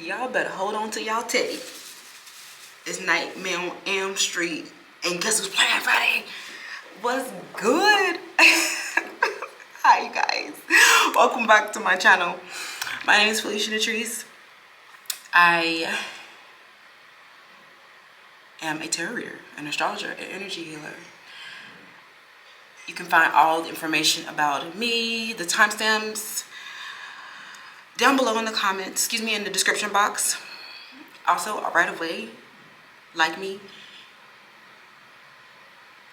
Y'all better hold on to y'all teddy. It's Nightmare on Elm Street. And guess who's playing Friday? What's good? Hi, you guys. Welcome back to my channel. My name is Felicia. I am a tarot reader, an astrologer, an energy healer. You can find all the information about me, the timestamps, down below in the comments, in the description box. Also, right away, like me,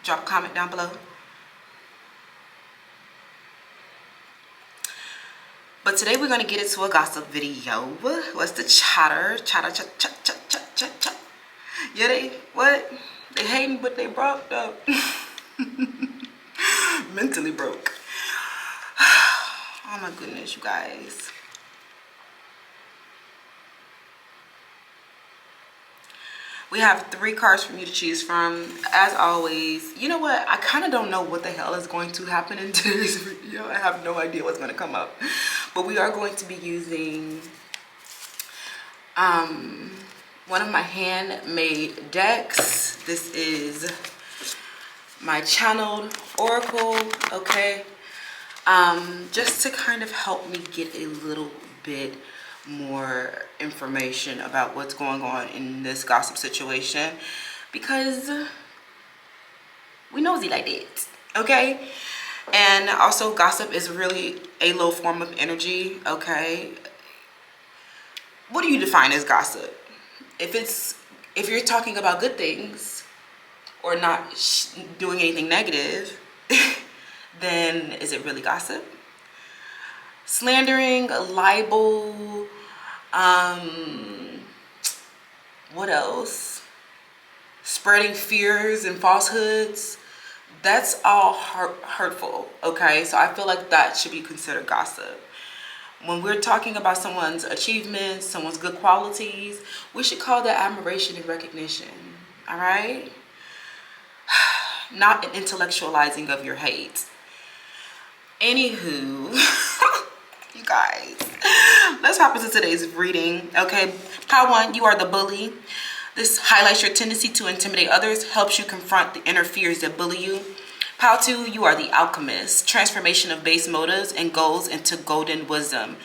drop a comment down below. But today we're gonna get into a gossip video. What's the chatter? Chatter. Yeah, they hating, but they broke though. Mentally broke. Oh my goodness, you guys. We have 3 cards for you to choose from. As always, you know what? I kind of don't know what the hell is going to happen in today's video. I have no idea what's going to come up. But we are going to be using one of my handmade decks. This is my channeled oracle, okay? Just to kind of help me get a little bit more information about what's going on in this gossip situation, because we nosy like that, okay? And also, gossip is really a low form of energy, okay? What do you define as gossip? If you're talking about good things or not doing anything negative, then is it really gossip? Slandering, libel, what else? Spreading fears and falsehoods. That's all hurtful, okay? So I feel like that should be considered gossip. When we're talking about someone's achievements, someone's good qualities, we should call that admiration and recognition, all right? Not an intellectualizing of your hate. Anywho, you guys, let's hop into today's reading, okay? Pile 1, you are the bully. This highlights your tendency to intimidate others, helps you confront the inner fears that bully you. Pile 2, you are the alchemist. Transformation of base motives and goals into golden wisdom.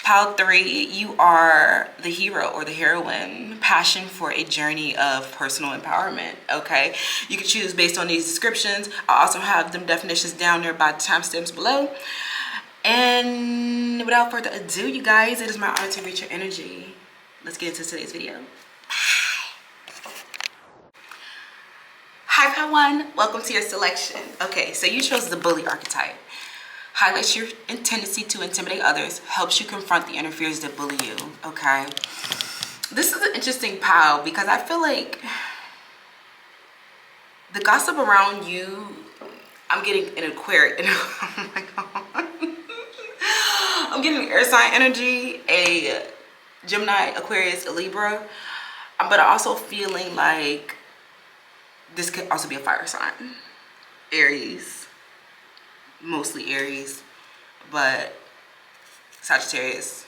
Pile 3, you are the hero or the heroine. Passion for a journey of personal empowerment, okay? You can choose based on these descriptions. I also have them definitions down there by the timestamps below. And without further ado, you guys, it is my honor to read your energy. Let's get into today's video. Hi, Pile 1. Welcome to your selection. Okay, so you chose the bully archetype. Highlights your tendency to intimidate others, helps you confront the inner fears that bully you, okay? This is an interesting pile because I feel like the gossip around you, I'm getting an Aquarius. Oh my God. I'm getting air sign energy, a Gemini, Aquarius, a Libra, but I'm also feeling like this could also be a fire sign. Aries, mostly Aries, but Sagittarius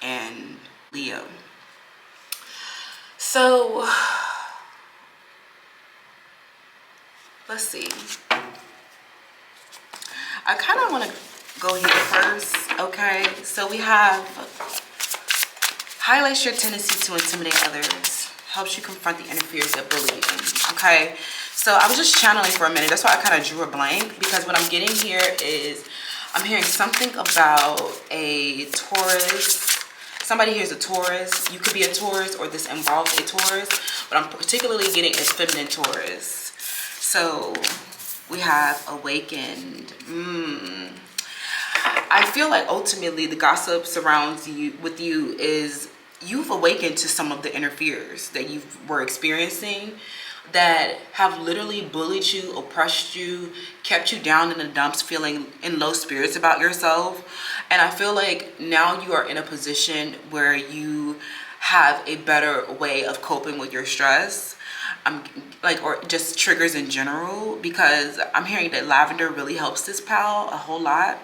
and Leo. So let's see. I kind of want to go here first, okay? So we have highlights your tendency to intimidate others, helps you confront the inner fears that bully you, okay? So I was just channeling for a minute. That's why I kind of drew a blank, because what I'm getting here is I'm hearing something about a Taurus. Somebody here is a Taurus. You could be a Taurus, or this involves a Taurus, but I'm particularly getting a feminine Taurus. So we have awakened. I feel like ultimately the gossip surrounds you with you is you've awakened to some of the inner fears that you were experiencing that have literally bullied you, oppressed you, kept you down in the dumps, feeling in low spirits about yourself. And I feel like now you are in a position where you have a better way of coping with your stress, or just triggers in general, because I'm hearing that lavender really helps this pal a whole lot.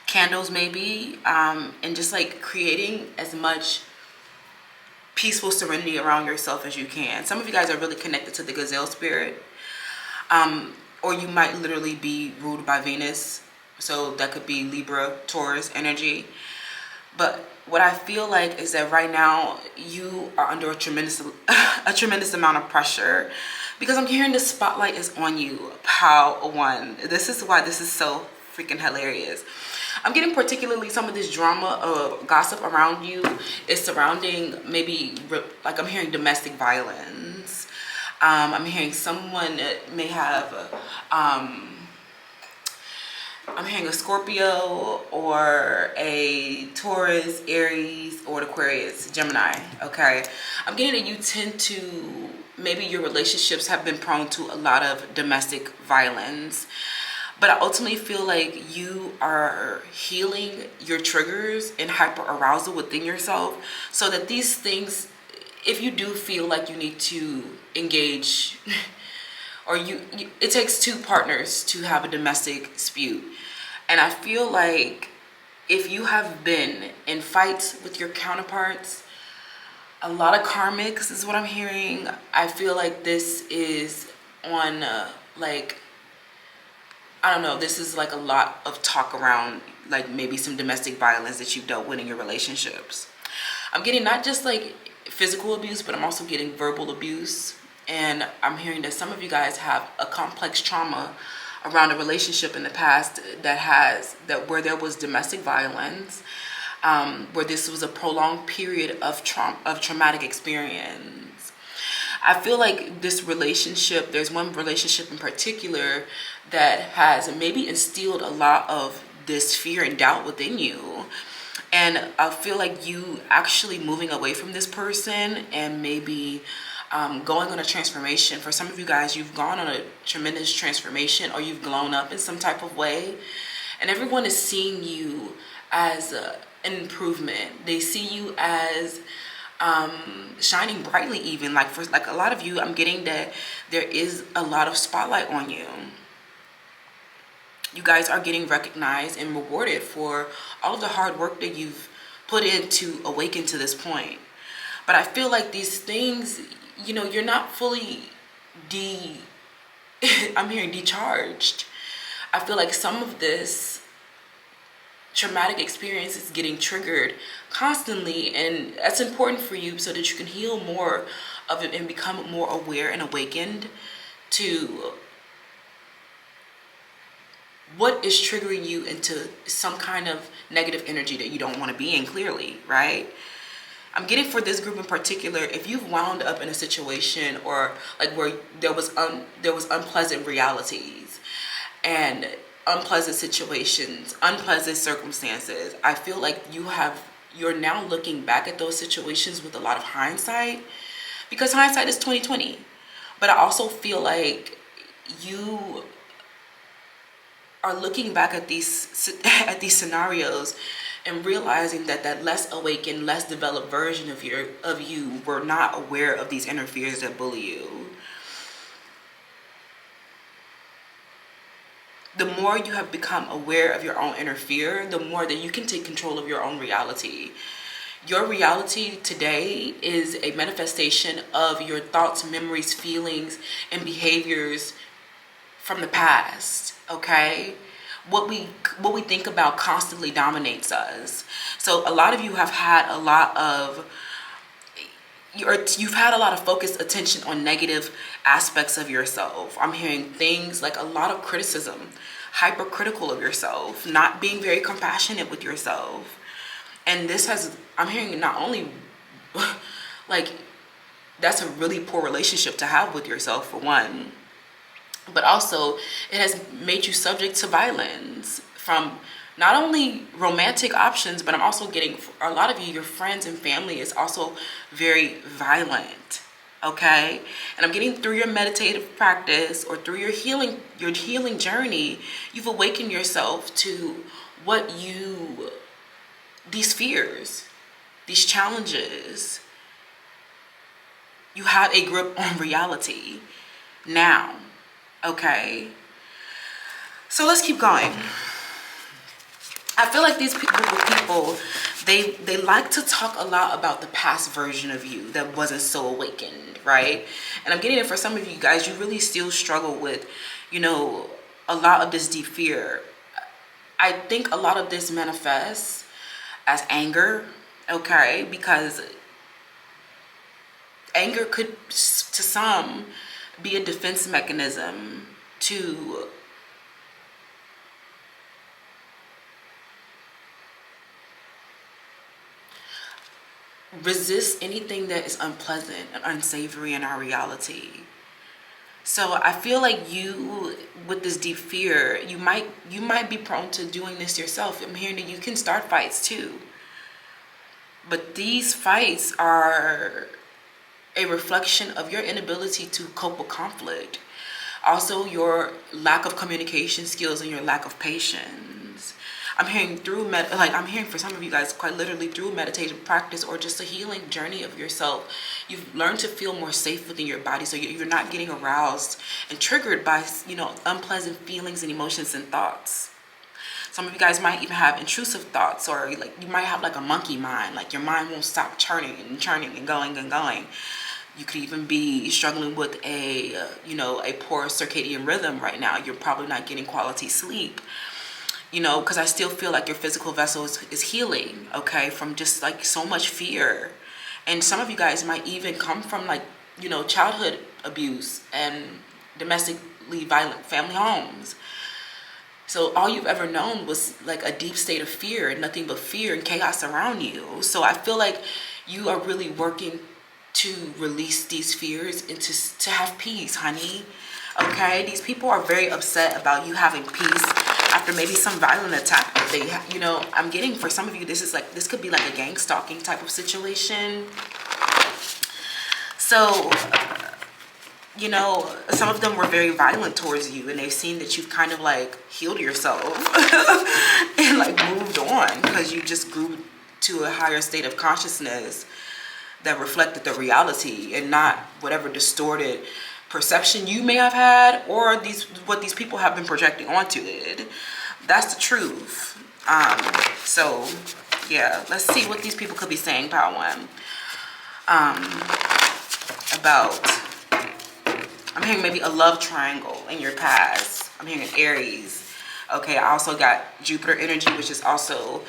candles maybe, and just like creating as much peaceful serenity around yourself as you can. Some of you guys are really connected to the gazelle spirit, or you might literally be ruled by Venus, so that could be Libra, Taurus energy. But what I feel like is that right now you are under a tremendous amount of pressure, because I'm hearing the spotlight is on you. Pow one. This is why this is so freaking hilarious. I'm getting particularly some of this drama of gossip around you is surrounding maybe, like I'm hearing domestic violence. I'm hearing someone may have, I'm hearing a Scorpio or a Taurus, Aries, or an Aquarius, Gemini, okay? I'm getting that you tend to, maybe your relationships have been prone to a lot of domestic violence. But I ultimately feel like you are healing your triggers and hyper arousal within yourself, so that these things, if you do feel like you need to engage, or it takes two partners to have a domestic dispute. And I feel like if you have been in fights with your counterparts, a lot of karmics is what I'm hearing. I feel like this is on like, I don't know, this is like a lot of talk around like maybe some domestic violence that you've dealt with in your relationships. I'm getting not just like physical abuse, but I'm also getting verbal abuse. And I'm hearing that some of you guys have a complex trauma around a relationship in the past where there was domestic violence, where this was a prolonged period of traumatic experience. I feel like this relationship, there's one relationship in particular that has maybe instilled a lot of this fear and doubt within you. And I feel like you actually moving away from this person and maybe going on a transformation. For some of you guys, you've gone on a tremendous transformation, or you've grown up in some type of way. And everyone is seeing you as an improvement. They see you as shining brightly, even like for like a lot of you, I'm getting that there is a lot of spotlight on you. You guys are getting recognized and rewarded for all of the hard work that you've put in to awaken to this point. But I feel like these things, you know, you're not fully I'm hearing decharged. I feel like some of this traumatic experience is getting triggered constantly, and that's important for you so that you can heal more of it and become more aware and awakened to what is triggering you into some kind of negative energy that you don't want to be in, clearly, right? I'm getting for this group in particular, if you've wound up in a situation or like where there was unpleasant realities and unpleasant situations, unpleasant circumstances, I feel like you're now looking back at those situations with a lot of hindsight, because hindsight is 20/20. But I also feel like you are looking back at these scenarios and realizing that less awakened, less developed version of you were not aware of these inner fears that bully you. The more you have become aware of your own inner fear, the more that you can take control of your own reality. Your reality today is a manifestation of your thoughts, memories, feelings, and behaviors from the past, okay? What we think about constantly dominates us. So a lot of you have had you've had a lot of focused attention on negative aspects of yourself. I'm hearing things like a lot of criticism, hypercritical of yourself, not being very compassionate with yourself. And I'm hearing not only like that's a really poor relationship to have with yourself, for one, but also it has made you subject to violence from not only romantic options, but I'm also getting, a lot of you, your friends and family is also very violent, okay? And I'm getting through your meditative practice or through your healing journey, you've awakened yourself to these fears, these challenges. You have a grip on reality now, okay? So let's keep going. I feel like these people, they like to talk a lot about the past version of you that wasn't so awakened, right? And I'm getting it for some of you guys, you really still struggle with, you know, a lot of this deep fear. I think a lot of this manifests as anger, okay? Because anger could, to some, be a defense mechanism to resist anything that is unpleasant and unsavory in our reality. So I feel like you, with this deep fear, you might be prone to doing this yourself. I'm hearing that you can start fights too. But these fights are a reflection of your inability to cope with conflict. Also, your lack of communication skills and your lack of patience. I'm hearing I'm hearing for some of you guys quite literally through meditative practice or just a healing journey of yourself, you've learned to feel more safe within your body, so you're not getting aroused and triggered by, you know, unpleasant feelings and emotions and thoughts. Some of you guys might even have intrusive thoughts, or like you might have like a monkey mind, like your mind won't stop churning and churning and going and going. You could even be struggling with a poor circadian rhythm right now. You're probably not getting quality sleep, you know, because I still feel like your physical vessel is healing, okay, from just like so much fear. And some of you guys might even come from like, you know, childhood abuse and domestically violent family homes. So all you've ever known was like a deep state of fear, nothing but fear and chaos around you. So I feel like you are really working to release these fears and to have peace, honey. Okay, these people are very upset about you having peace after maybe some violent attack that they, you know, I'm getting for some of you, this could be like a gang stalking type of situation. So, you know, some of them were very violent towards you, and they've seen that you've kind of like healed yourself and like moved on because you just grew to a higher state of consciousness that reflected the reality and not whatever distorted perception you may have had, or what these people have been projecting onto it. That's the truth. So yeah, let's see what these people could be saying, Power One. About, I'm hearing maybe a love triangle in your past. I'm hearing Aries. Okay, I also got Jupiter energy, which is also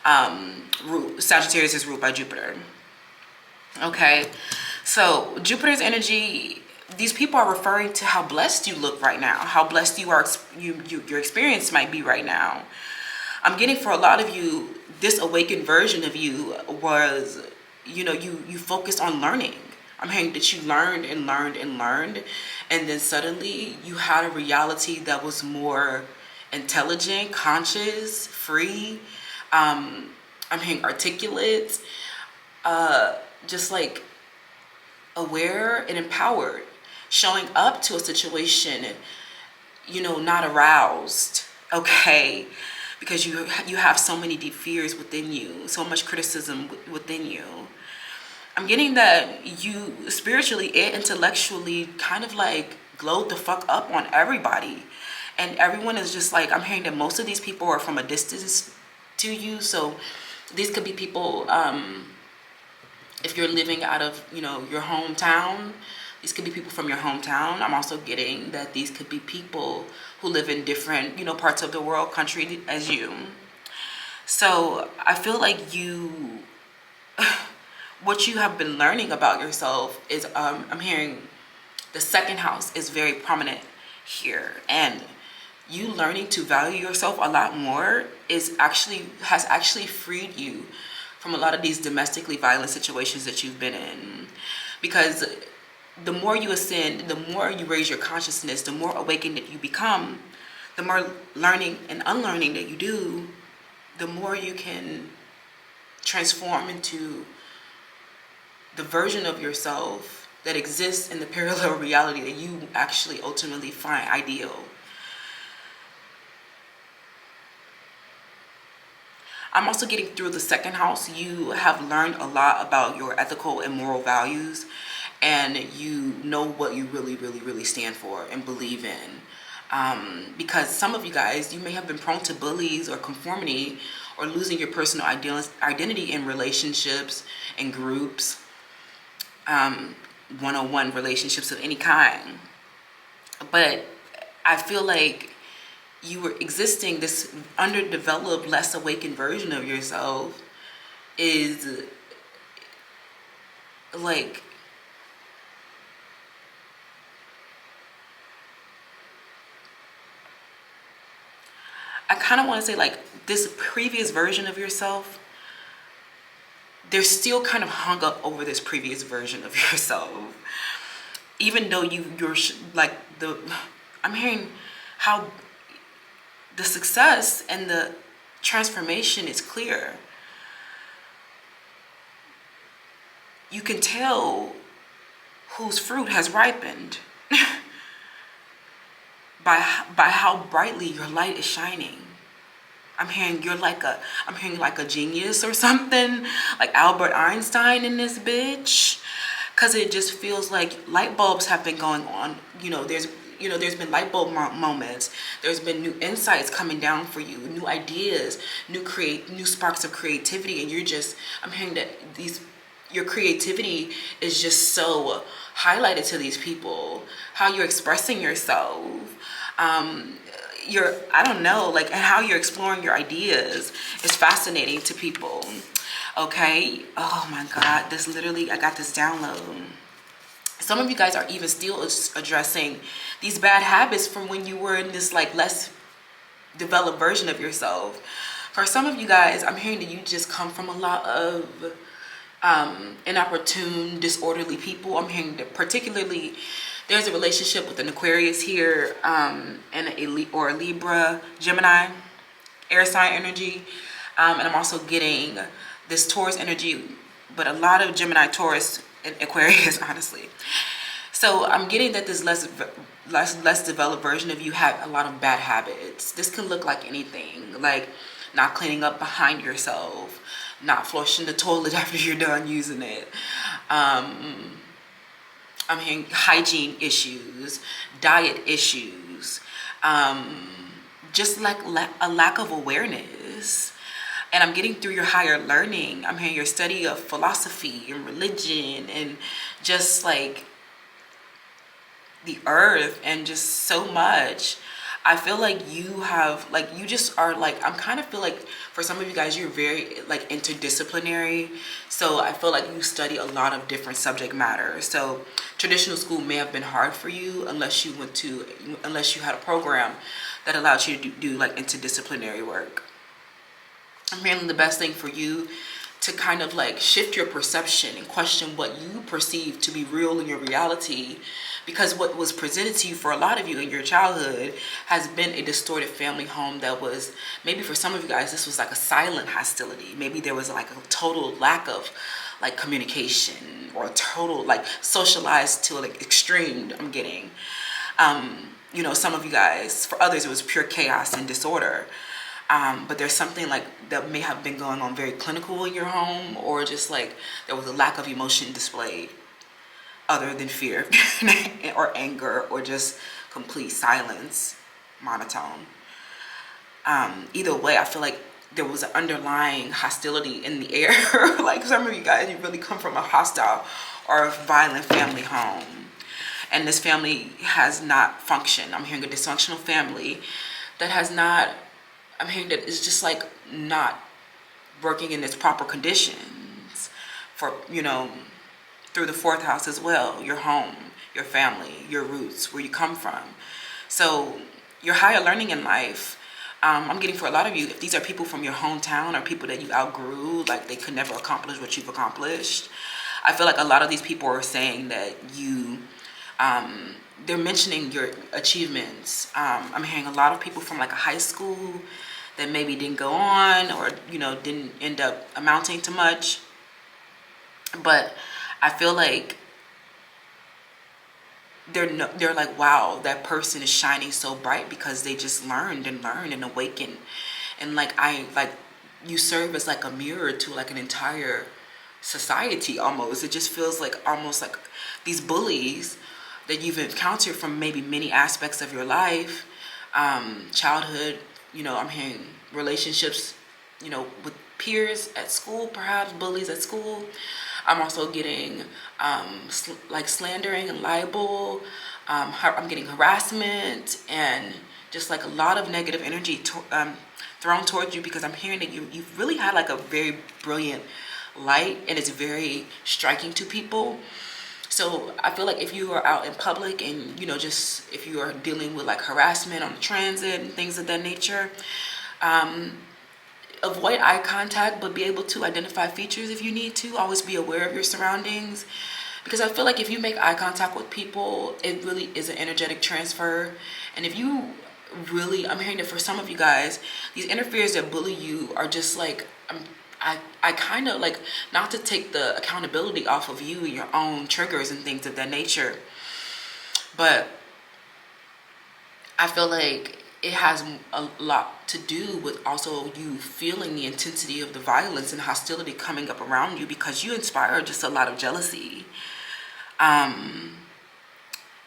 Sagittarius is ruled by Jupiter. Okay, so Jupiter's energy, these people are referring to how blessed you look right now, how blessed you are, your experience might be right now. I'm getting for a lot of you, this awakened version of you was, you know, you focused on learning. I'm hearing that you learned and learned and learned, and then suddenly you had a reality that was more intelligent, conscious, free. I'm hearing articulate, just like aware and empowered, showing up to a situation, you know, not aroused, okay, because you have so many deep fears within you, so much criticism within you. I'm getting that you spiritually and intellectually kind of like glowed the fuck up on everybody, and everyone is just like, I'm hearing that most of these people are from a distance to you. So these could be people, if you're living out of, you know, your hometown, these could be people from your hometown. I'm also getting that these could be people who live in different, you know, parts of the world, country as you. So I feel like you, what you have been learning about yourself is, I'm hearing the second house is very prominent here, and you learning to value yourself a lot more has actually freed you from a lot of these domestically violent situations that you've been in. Because the more you ascend, the more you raise your consciousness, the more awakened that you become, the more learning and unlearning that you do, the more you can transform into the version of yourself that exists in the parallel reality that you actually ultimately find ideal. I'm also getting through the second house, you have learned a lot about your ethical and moral values, and you know what you really, really, really stand for and believe in. Because some of you guys, you may have been prone to bullies or conformity, or losing your personal identity in relationships and groups, one-on-one relationships of any kind. But I feel like you were existing, this underdeveloped, less awakened version of yourself is like, I kind of want to say like this previous version of yourself, they're still kind of hung up over this previous version of yourself. Even though you're like I'm hearing how the success and the transformation is clear. You can tell whose fruit has ripened by how brightly your light is shining. I'm hearing like a genius or something, like Albert Einstein in this bitch, because it just feels like light bulbs have been going on. There's been light bulb moments. There's been new insights coming down for you, new ideas, new sparks of creativity, and I'm hearing that your creativity is just so highlighted to these people. How you're expressing yourself, I don't know, like, and how you're exploring your ideas is fascinating to people. Okay. Oh my God, I got this download. Some of you guys are even still addressing these bad habits from when you were in this like less developed version of yourself. For some of you guys, I'm hearing that you just come from a lot of inopportune, disorderly people. I'm hearing that particularly there's a relationship with an Aquarius here, and a Libra, Gemini, air sign energy. And I'm also getting this Taurus energy, but a lot of Gemini, Taurus, and Aquarius, honestly. So I'm getting that this less developed version of you had a lot of bad habits. This can look like anything, like not cleaning up behind yourself, not flushing the toilet after you're done using it. I'm hearing hygiene issues, diet issues, just like a lack of awareness. And I'm getting through your higher learning. I'm hearing your study of philosophy and religion and just like the earth and just so much. I feel like you have, like, you just are like, I'm kind of feel like for some of you guys, you're very like interdisciplinary. So I feel like you study a lot of different subject matter. So traditional school may have been hard for you unless you had a program that allowed you to do like interdisciplinary work. I'm hearing the best thing for you to kind of like shift your perception and question what you perceive to be real in your reality, because what was presented to you for a lot of you in your childhood has been a distorted family home that was, maybe for some of you guys, this was like a silent hostility. Maybe there was like a total lack of like communication, or a total like socialized to like extreme. I'm getting, some of you guys, for others, it was pure chaos and disorder. But there's something like that may have been going on very clinical in your home, or just like there was a lack of emotion displayed other than fear or anger, or just complete silence, monotone. Either way, I feel like there was an underlying hostility in the air. Like some of you guys, you really come from a hostile or a violent family home, and this family has not functioned. I'm hearing a dysfunctional family that has not, I'm hearing that it's just like not working in its proper conditions for, through the fourth house as well, your home, your family, your roots, where you come from. So your higher learning in life, I'm getting for a lot of you, if these are people from your hometown or people that you outgrew, like they could never accomplish what you've accomplished, I feel like a lot of these people are saying that they're mentioning your achievements. I'm hearing a lot of people from like a high school that maybe didn't go on, or didn't end up amounting to much. But I feel like they're like, wow, that person is shining so bright because they just learned and awakened. And like you serve as like a mirror to like an entire society almost. It just feels like almost like these bullies that you've encountered from maybe many aspects of your life, childhood, I'm hearing relationships, you know, with peers at school, perhaps bullies at school. I'm also getting like slandering and libel. I'm getting harassment and just like a lot of negative energy thrown towards you, because I'm hearing that you've really had like a very brilliant light, and it's very striking to people. So I feel like if you are out in public and, you know, just if you are dealing with like harassment on the transit and things of that nature, avoid eye contact, but be able to identify features if you need to. Always be aware of your surroundings, because I feel like if you make eye contact with people, it really is an energetic transfer. And if you really, I'm hearing that for some of you guys, these interferers that bully you are just like, I kind of like, not to take the accountability off of you and your own triggers and things of that nature, but I feel like it has a lot to do with also you feeling the intensity of the violence and hostility coming up around you, because you inspire just a lot of jealousy.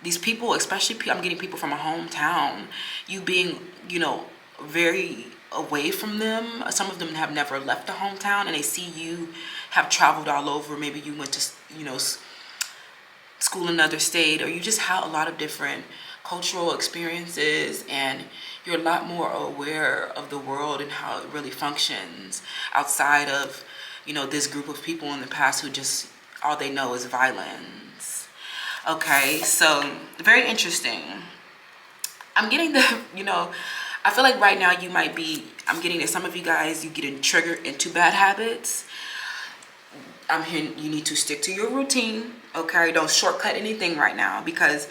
These people, especially I'm getting people from a hometown, you being, you know, very away from them. Some of them have never left the hometown, and they see you have traveled all over. Maybe you went to, you know, school in another state, or you just have a lot of different cultural experiences, and you're a lot more aware of the world and how it really functions outside of, you know, this group of people in the past who just, all they know is violence. Okay, so very interesting. I'm getting the, you know, I feel like right now you might be, I'm getting that some of you guys, you getting triggered into bad habits. I'm hearing you need to stick to your routine, okay? Don't shortcut anything right now, because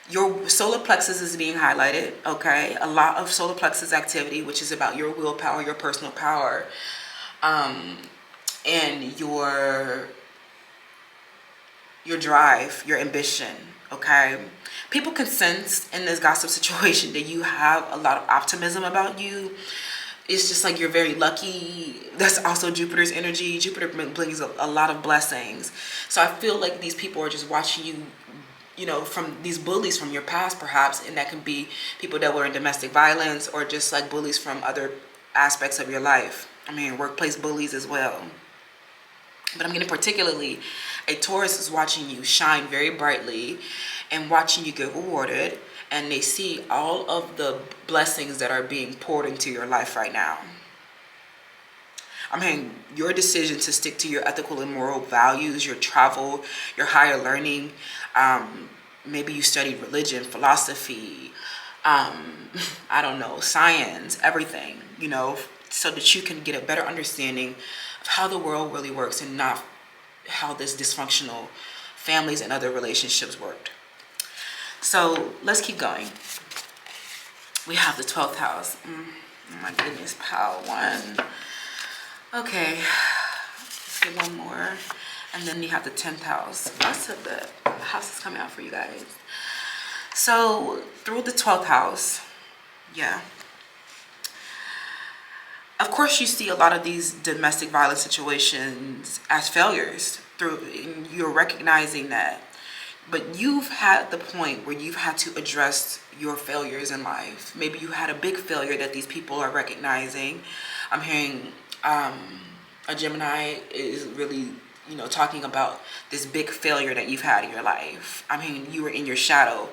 your solar plexus is being highlighted, okay? A lot of solar plexus activity, which is about your willpower, your personal power, and your drive, your ambition, okay? People can brings in this gossip situation that you have a lot of optimism about you. It's just like you're very lucky. That's also Jupiter's energy. Jupiter brings a lot of blessings. So I feel like these people are just watching you, you know, from these bullies from your past perhaps, and that can be people that were in domestic violence or just like bullies from other aspects of your life. I mean, workplace bullies as well. But I'm getting particularly a Taurus is watching you shine very brightly and watching you get rewarded, and they see all of the blessings that are being poured into your life right now. I mean, your decision to stick to your ethical and moral values, your travel, your higher learning, maybe you studied religion, philosophy, I don't know, science, everything, you know, so that you can get a better understanding of how the world really works and not how this dysfunctional families and other relationships worked. So let's keep going. We have the 12th house. Oh my goodness, pile one. Okay, let's get one more. And then you have the 10th house. Lots of the houses coming out for you guys. So through the 12th house, yeah. Of course, you see a lot of these domestic violence situations as failures. You're recognizing that. But you've had the point where you've had to address your failures in life. Maybe you had a big failure that these people are recognizing. I'm hearing a Gemini is really, you know, talking about this big failure that you've had in your life. I mean, you were in your shadow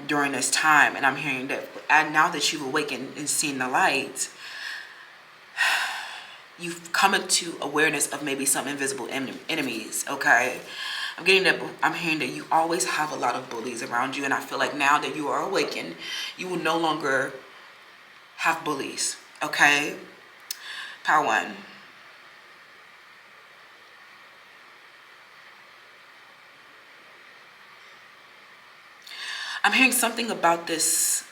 during this time. And I'm hearing that now that you've awakened and seen the light, you've come into awareness of maybe some invisible enemies, okay? I'm hearing that you always have a lot of bullies around you, and I feel like now that you are awakened, you will no longer have bullies, okay? Power one. I'm hearing something about this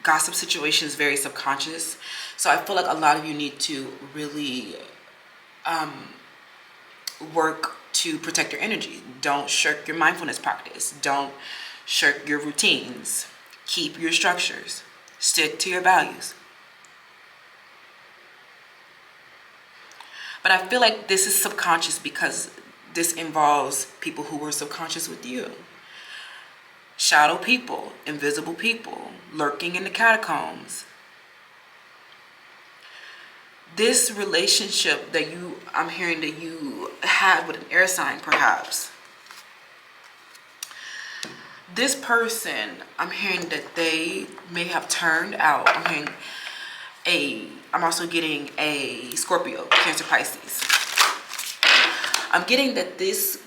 gossip situation is very subconscious. So I feel like a lot of you need to really work to protect your energy. Don't shirk your mindfulness practice. Don't shirk your routines. Keep your structures. Stick to your values. But I feel like this is subconscious because this involves people who were subconscious with you. Shadow people, invisible people, lurking in the catacombs. this relationship that I'm hearing that you had with an air sign, perhaps. This person, I'm hearing that they may have turned out. I'm also getting a Scorpio, Cancer, Pisces. I'm getting that there's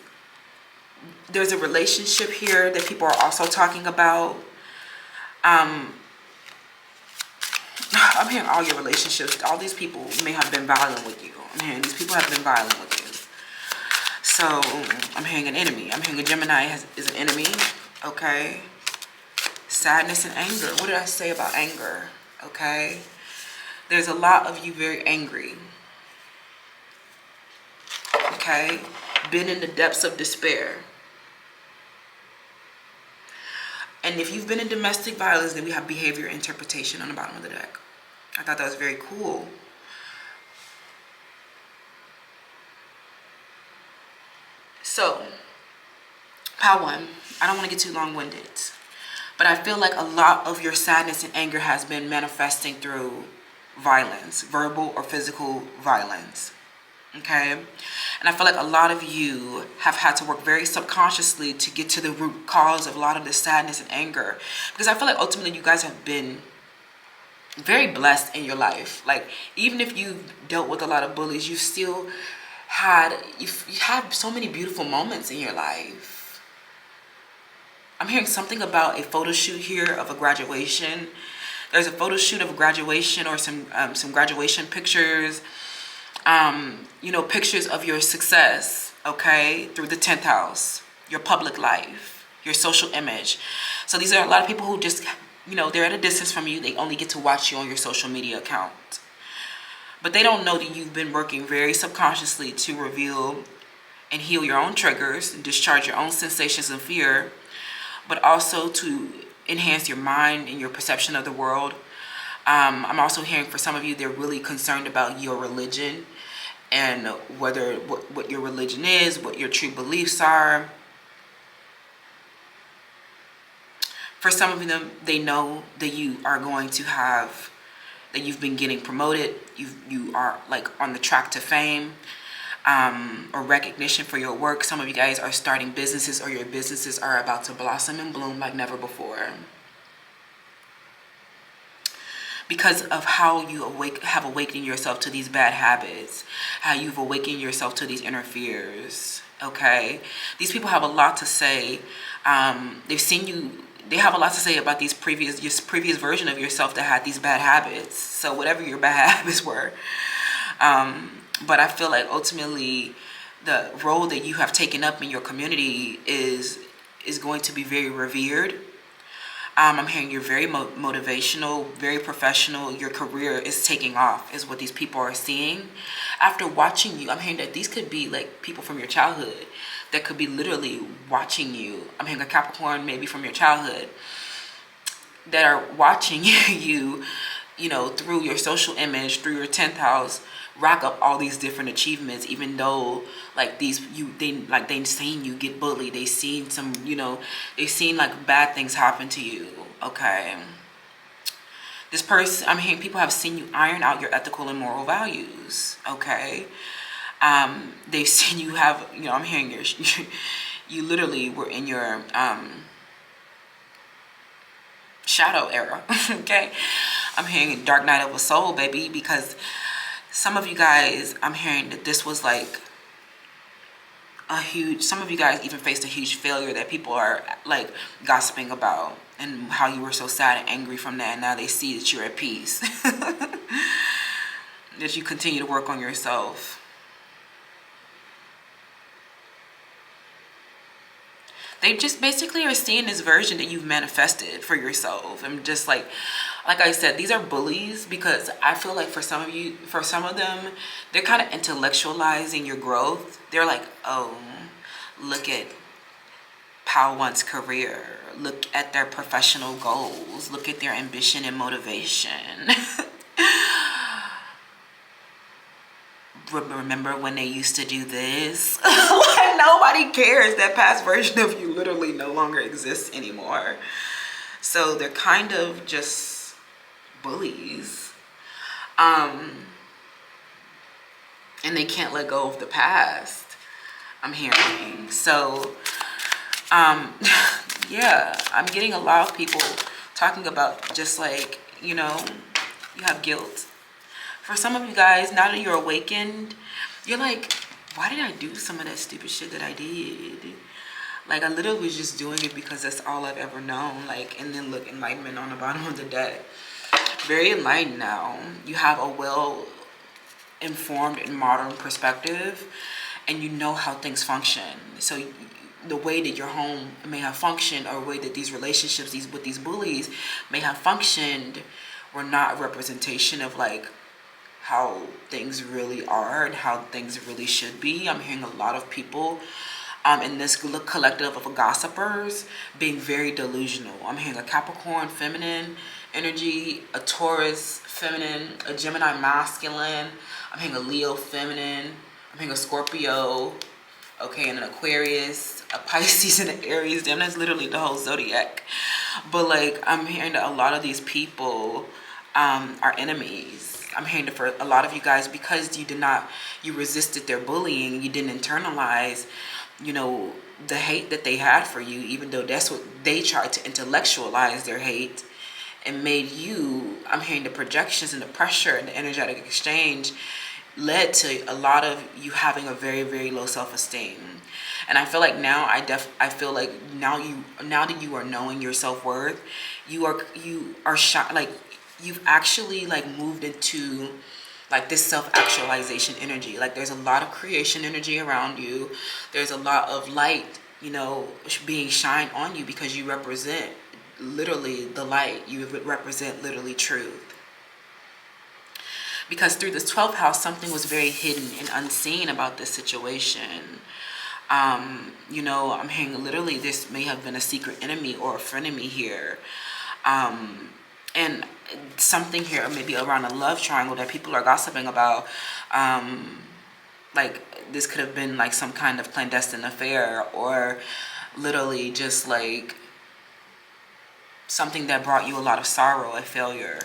a relationship here that people are also talking about. I'm hearing all your relationships. All these people may have been violent with you. I'm hearing these people have been violent with you. So I'm hearing an enemy. I'm hearing a Gemini is an enemy. Okay. Sadness and anger. What did I say about anger? Okay. There's a lot of you very angry. Okay. Been in the depths of despair. And if you've been in domestic violence, then we have behavior interpretation on the bottom of the deck. I thought that was very cool. So, pile one. I don't want to get too long-winded, but I feel like a lot of your sadness and anger has been manifesting through violence, verbal or physical violence. Okay? And I feel like a lot of you have had to work very subconsciously to get to the root cause of a lot of this sadness and anger. Because I feel like ultimately you guys have been very blessed in your life. Like, even if you've dealt with a lot of bullies, you've had so many beautiful moments in your life. I'm hearing something about a photo shoot here of a graduation. There's a photo shoot of a graduation or some graduation pictures. Pictures of your success, okay, through the 10th house, your public life, your social image. So these are a lot of people who just, they're at a distance from you. They only get to watch you on your social media account. But they don't know that you've been working very subconsciously to reveal and heal your own triggers, and discharge your own sensations of fear, but also to enhance your mind and your perception of the world. I'm also hearing for some of you, they're really concerned about your religion and what your religion is, what your true beliefs are. For some of them, they know that you are going to that you've been getting promoted. You are like on the track to fame or recognition for your work. Some of you guys are starting businesses, or your businesses are about to blossom and bloom like never before. Because of how you have awakened yourself to these bad habits, how you've awakened yourself to these inner fears, okay? These people have a lot to say. They have a lot to say about this previous version of yourself that had these bad habits. So whatever your bad habits were. But I feel like ultimately the role that you have taken up in your community is going to be very revered. I'm hearing you're very motivational, very professional. Your career is taking off, is what these people are seeing. After watching you, I'm hearing that these could be like people from your childhood that could be literally watching you. I'm hearing a Capricorn maybe from your childhood that are watching you, through your social image, through your 10th house, rack up all these different achievements, even though like they've seen you get bullied. They've seen they've seen like bad things happen to you. Okay. This person, I'm hearing people have seen you iron out your ethical and moral values. Okay. They've seen you have, I'm hearing you literally were in your shadow era. Okay. I'm hearing dark night of a soul, baby, because some of you guys, I'm hearing that this was like some of you guys even faced a huge failure that people are like gossiping about, and how you were so sad and angry from that, and now they see that you're at peace. That you continue to work on yourself. They just basically are seeing this version that you've manifested for yourself. And just like I said, these are bullies, because I feel like for some of them, they're kind of intellectualizing your growth. They're like, oh, look at Pal One's career. Look at their professional goals. Look at their ambition and motivation. Remember when they used to do this? Like, nobody cares. That past version of you literally no longer exists anymore. So they're kind of just bullies. and they can't let go of the past, I'm hearing. So yeah, I'm getting a lot of people talking about just like, you know, you have guilt. For some of you guys, now that you're awakened, you're like, why did I do some of that stupid shit that I did? Like, I literally was just doing it because that's all I've ever known. Like, and then look, enlightenment on the bottom of the deck. Very enlightened now. You have a well-informed and modern perspective, and you know how things function. So the way that your home may have functioned, or the way that these relationships with these bullies may have functioned, were not a representation of like how things really are and how things really should be. I'm hearing a lot of people in this collective of gossipers being very delusional. I'm hearing a Capricorn feminine energy, a Taurus feminine, a Gemini masculine. I'm hearing a Leo feminine. I'm hearing a Scorpio, okay, and an Aquarius, a Pisces, and an Aries. Damn, that's literally the whole zodiac. But like, I'm hearing that a lot of these people are enemies. I'm hearing that for a lot of you guys, because you resisted their bullying, you didn't internalize, you know, the hate that they had for you, even though that's what they tried to intellectualize their hate, and made you, I'm hearing the projections and the pressure and the energetic exchange led to a lot of you having a very, very low self-esteem. And I feel like now I feel like now that you are knowing your self-worth, you are like, you've actually like moved into like this self-actualization energy. Like, there's a lot of creation energy around you. There's a lot of light, you know, being shined on you, because you represent literally the light. You represent literally truth. Because through this 12th house, something was very hidden and unseen about this situation. You know, I'm hearing literally this may have been a secret enemy or a frenemy here. And something here, maybe around a love triangle that people are gossiping about. Like, this could have been like some kind of clandestine affair, or literally just like something that brought you a lot of sorrow, a failure.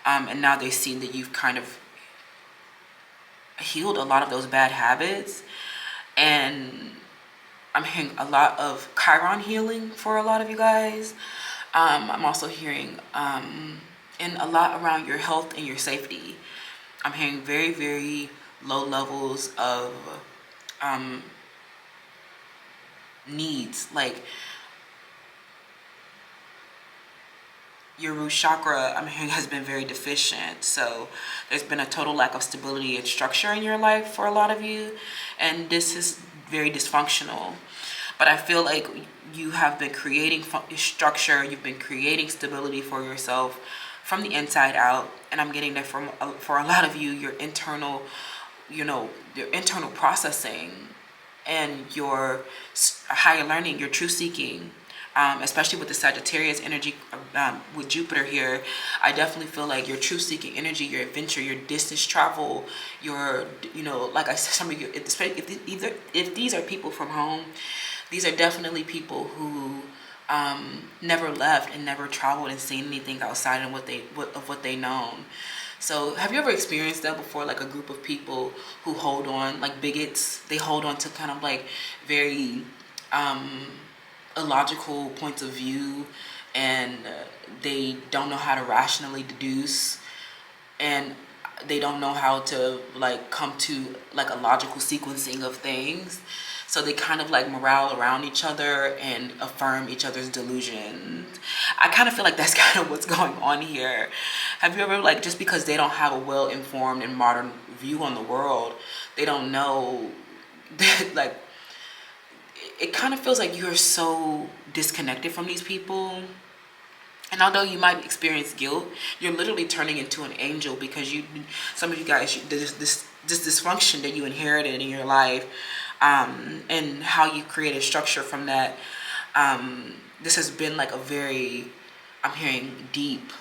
And now they see that you've kind of healed a lot of those bad habits. And I'm hearing a lot of Chiron healing for a lot of you guys. I'm also hearing and a lot around your health and your safety. I'm hearing very, very low levels of needs. Like, your root chakra, I'm hearing, has been very deficient. So there's been a total lack of stability and structure in your life for a lot of you. And this is very dysfunctional. But I feel like you have been creating structure. You've been creating stability for yourself from the inside out. And I'm getting that for a lot of you, your internal, you know, your internal processing and your higher learning, your truth seeking. Especially with the Sagittarius energy with Jupiter here, I definitely feel like your truth-seeking energy, your adventure, your distance travel, your, you know, like I said, some of you, if these are people from home, these are definitely people who never left and never traveled and seen anything outside of what they known. So have you ever experienced that before? Like a group of people who hold on, like bigots, they hold on to kind of like very illogical points of view, and they don't know how to rationally deduce, and they don't know how to like come to like a logical sequencing of things. So they kind of like morale around each other and affirm each other's delusions. I kind of feel like that's kind of what's going on here. Have you ever, like, just because they don't have a well-informed and modern view on the world, they don't know that, like, it kind of feels like you're so disconnected from these people. And although you might experience guilt, you're literally turning into an angel, because some of you guys, this dysfunction that you inherited in your life, and how you create a structure from that. This has been like a very, I'm hearing deep,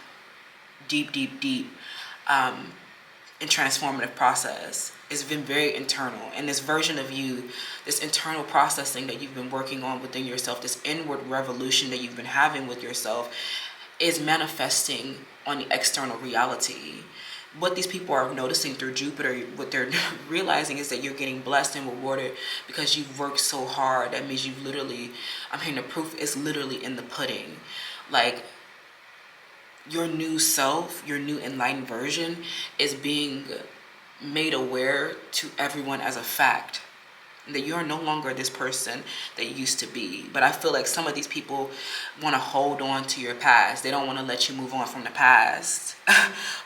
and transformative process. It's been very internal, and this version of you, this internal processing that you've been working on within yourself, this inward revolution that you've been having with yourself, is manifesting on the external reality. what these people are noticing through Jupiter, what they're realizing is that you're getting blessed and rewarded because you've worked so hard. That means you've literally, I mean, the proof is literally in the pudding. Like, your new self, your new enlightened version is being made aware to everyone as a fact. That you are no longer this person that you used to be. But I feel like some of these people want to hold on to your past. They don't want to let you move on from the past.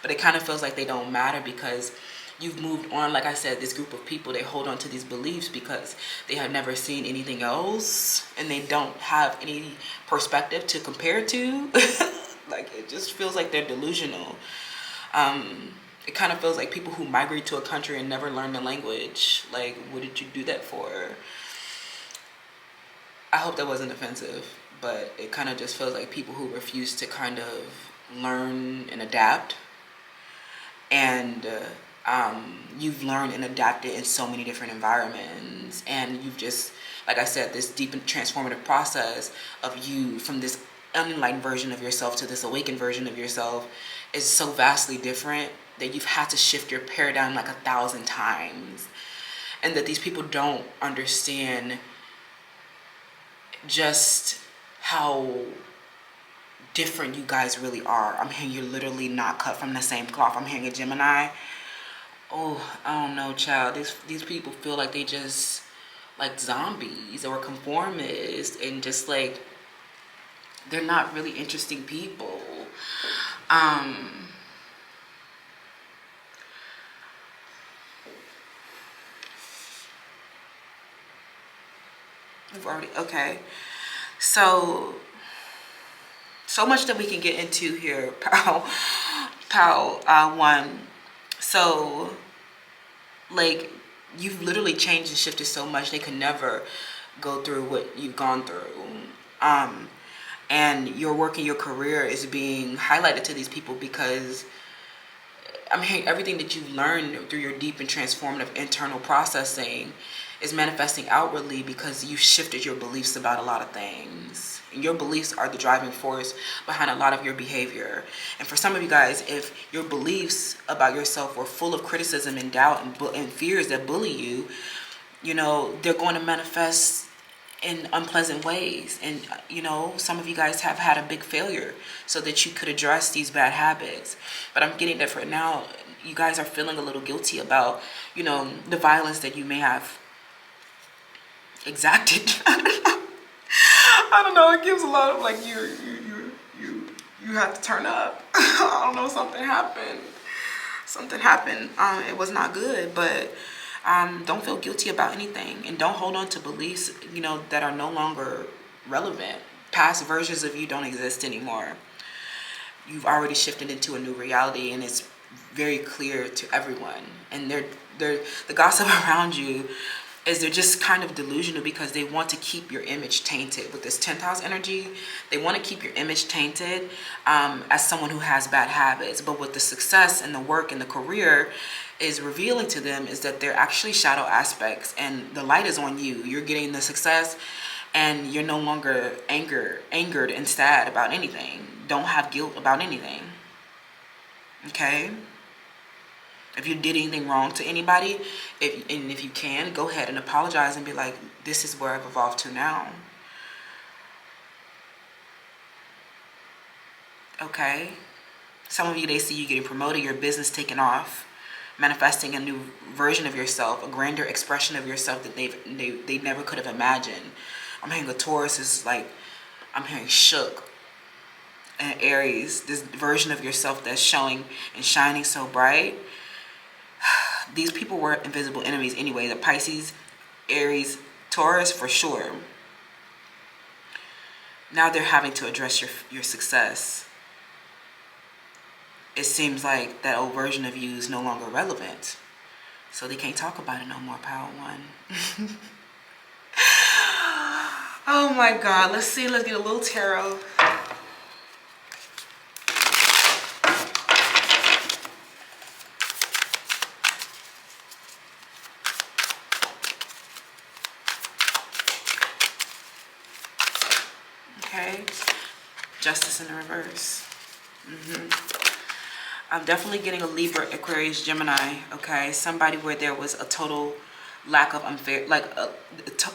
But it kind of feels like they don't matter because you've moved on. Like I said, this group of people, they hold on to these beliefs because they have never seen anything else. And they don't have any perspective to compare to. Like, it just feels like they're delusional. It kind of feels like people who migrate to a country and never learn the language. Like, what did you do that for? I hope that wasn't offensive, but it kind of just feels like people who refuse to kind of learn and adapt. And you've learned and adapted in so many different environments. And you've just, like I said, this deep and transformative process of you from this unenlightened version of yourself to this awakened version of yourself is so vastly different that you've had to shift your paradigm like 1,000 times. And that these people don't understand just how different you guys really are. I'm hearing you're literally not cut from the same cloth. I'm hearing a Gemini. Oh, I don't know, child. These people feel like they just like zombies or conformists and just like they're not really interesting people. We've already, okay. So much that we can get into here, pal one. So, like, you've literally changed and shifted so much they could never go through what you've gone through. And your work and your career is being highlighted to these people because I'm hearing everything that you've learned through your deep and transformative internal processing is manifesting outwardly because you've shifted your beliefs about a lot of things. And your beliefs are the driving force behind a lot of your behavior. And for some of you guys, if your beliefs about yourself were full of criticism and doubt and fears that bully you, you know, they're going to manifest in unpleasant ways. And, you know, some of you guys have had a big failure so that you could address these bad habits. But I'm getting that for now, you guys are feeling a little guilty about, you know, the violence that you may have exacted. I don't know. It gives a lot of like you have to turn up. I don't know. Something happened. It was not good, but don't feel guilty about anything, and don't hold on to beliefs, you know, that are no longer relevant. Past versions of you don't exist anymore. You've already shifted into a new reality, and it's very clear to everyone. And the gossip around you is they're just kind of delusional because they want to keep your image tainted with this 10th house energy. They want to keep your image tainted as someone who has bad habits. But what the success and the work and the career is revealing to them is that they're actually shadow aspects, and the light is on you. You're getting the success, and you're no longer angered and sad about anything. Don't have guilt about anything. Okay? If you did anything wrong to anybody, if you can, go ahead and apologize and be like, this is where I've evolved to now. Okay? Some of you, they see you getting promoted, your business taking off, manifesting a new version of yourself, a grander expression of yourself that they never could have imagined. I'm hearing a Taurus is like, I'm hearing shook. And Aries, this version of yourself that's showing and shining so bright. These people were invisible enemies anyway. The Pisces, Aries, Taurus, for sure. Now they're having to address your success. It seems like that old version of you is no longer relevant. So they can't talk about it no more, Power One. Oh my God. Let's see. Let's get a little tarot. Okay, Justice in the reverse. I'm definitely getting a Libra, Aquarius, Gemini, okay? Somebody where there was a total lack of unfair, like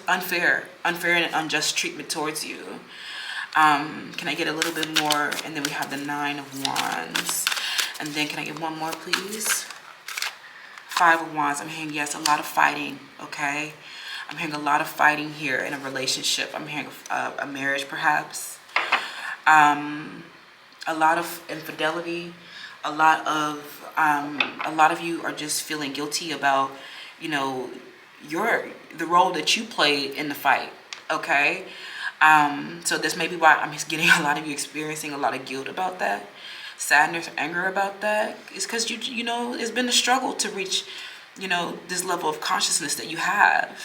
unfair and unjust treatment towards you. Can I get a little bit more? And then we have the 9 of Wands. And then can I get one more, please? 5 of Wands. I'm hearing, yes, a lot of fighting, okay? I'm hearing a lot of fighting here in a relationship. I'm hearing a marriage, perhaps. A lot of infidelity. A lot of you are just feeling guilty about, you know, the role that you played in the fight, okay? So this may be why I'm just getting a lot of you experiencing a lot of guilt about that, sadness, anger about that. It's because you know, it's been a struggle to reach, you know, this level of consciousness that you have.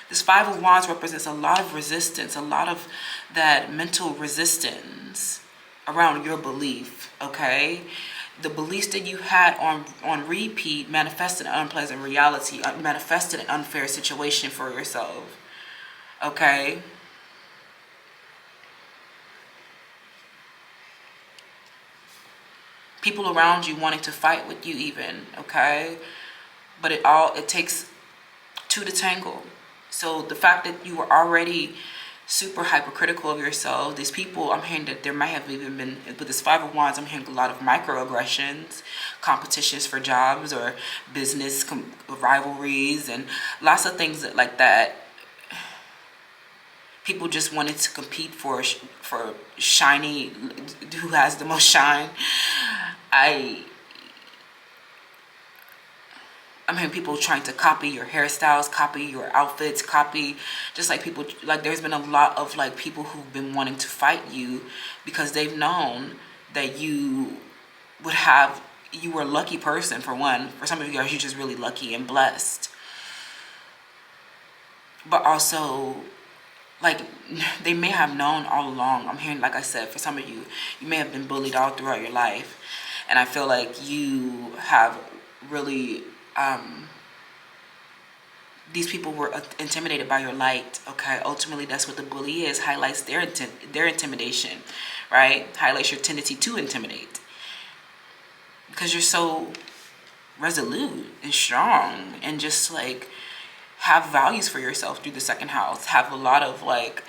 This 5 of Wands represents a lot of resistance, a lot of that mental resistance around your belief, okay? The beliefs that you had on repeat manifested an unpleasant reality, manifested an unfair situation for yourself, okay? People around you wanting to fight with you even, okay? But it takes two to tangle. So the fact that you were already super hypercritical of yourself, these people, I'm hearing that there might have even been, with this 5 of Wands, I'm hearing a lot of microaggressions, competitions for jobs or business rivalries, and lots of things like that. People just wanted to compete for shiny, who has the most shine. I'm hearing people trying to copy your hairstyles, copy your outfits, copy, just like people, like there's been a lot of like people who've been wanting to fight you because they've known that you were a lucky person, for one. For some of you guys, you're just really lucky and blessed. But also, like, they may have known all along. I'm hearing, like I said, for some of you, you may have been bullied all throughout your life. And I feel like you have really, these people were intimidated by your light, okay? Ultimately, that's what the bully is, highlights their intimidation, right? Highlights your tendency to intimidate. Because you're so resolute and strong and just, like, have values for yourself through the second house, have a lot of, like,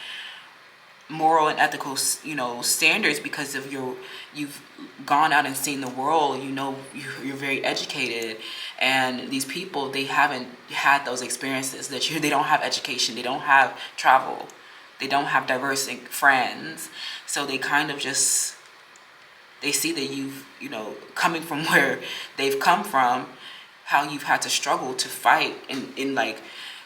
moral and ethical, you know, standards because of you've gone out and seen the world. You know, you're very educated, and these people, they haven't had those experiences they don't have education, they don't have travel, they don't have diverse friends, so they kind of just, they see that you've, you know, coming from where they've come from, how you've had to struggle to fight in like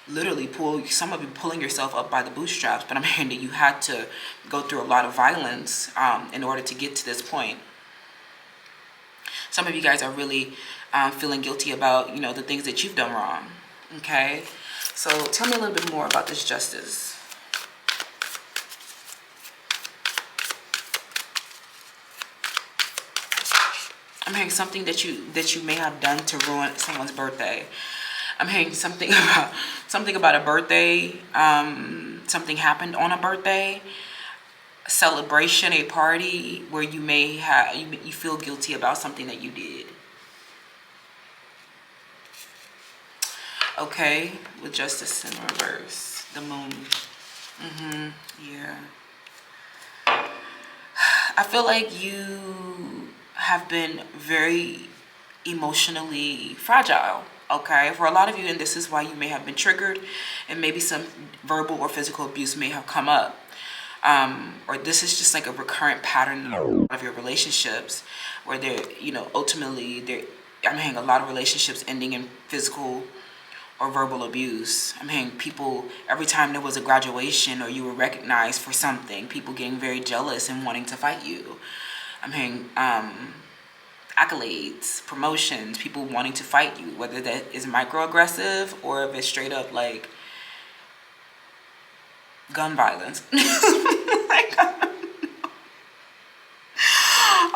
literally some of you pulling yourself up by the bootstraps, but I'm hearing that you had to go through a lot of violence in order to get to this point. Some of you guys are really feeling guilty about, you know, the things that you've done wrong, okay? So tell me a little bit more about this Justice. I'm hearing something that you may have done to ruin someone's birthday. I'm hearing something about a birthday. Something happened on a birthday, a celebration, a party where you may have you feel guilty about something that you did. Okay, with Justice in reverse, the Moon. Yeah. I feel like you have been very emotionally fragile, okay? For a lot of you, and this is why you may have been triggered, and maybe some verbal or physical abuse may have come up. Or this is just like a recurrent pattern of your relationships where they're, you know, ultimately I'm hearing a lot of relationships ending in physical or verbal abuse. I'm hearing people, every time there was a graduation or you were recognized for something, people getting very jealous and wanting to fight you. I'm hearing accolades, promotions, people wanting to fight you, whether that is microaggressive or if it's straight up like gun violence.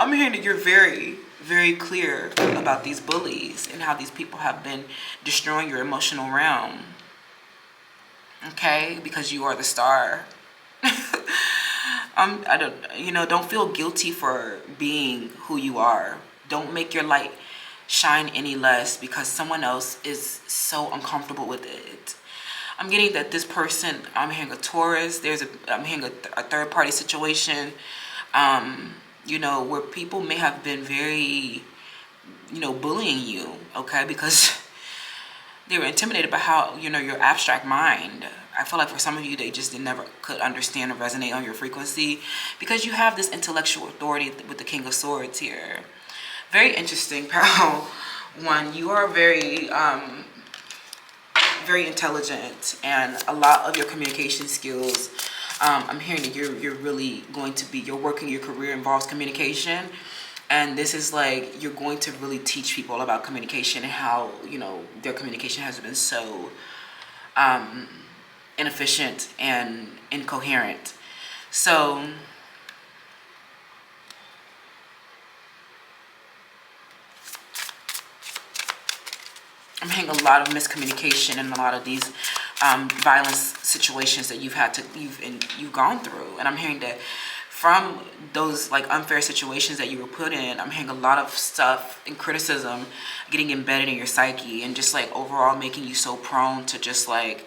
I'm hearing that you're very, very clear about these bullies and how these people have been destroying your emotional realm. Okay, because you are the star. Don't feel guilty for being who you are. Don't make your light shine any less because someone else is so uncomfortable with it. I'm getting that this person, I'm hearing a Taurus, I'm hearing a third party situation, you know, where people may have been very, you know, bullying you, okay, because they were intimidated by how, you know, your abstract mind. I feel like for some of you, they just never could understand or resonate on your frequency because you have this intellectual authority with the King of Swords here. Very interesting, pal. One, you are very, very intelligent, and a lot of your communication skills, I'm hearing that you're really going to be, your career involves communication. And this is like, you're going to really teach people about communication and how, you know, their communication has been so inefficient and incoherent. So I'm hearing a lot of miscommunication and a lot of these violence situations that you've gone through. And I'm hearing that from those like unfair situations that you were put in, I'm hearing a lot of stuff and criticism getting embedded in your psyche and just like overall making you so prone to just like,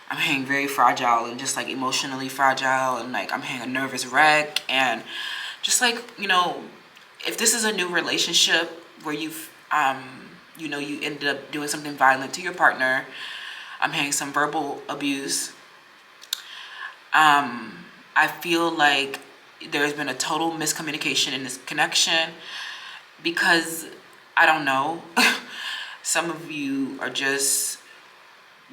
I'm hearing very fragile and just like emotionally fragile, and like I'm hearing a nervous wreck, and just like, you know, if this is a new relationship where you've you know, you ended up doing something violent to your partner, I'm hearing some verbal abuse. I feel like there's been a total miscommunication in this connection because, I don't know, some of you are just,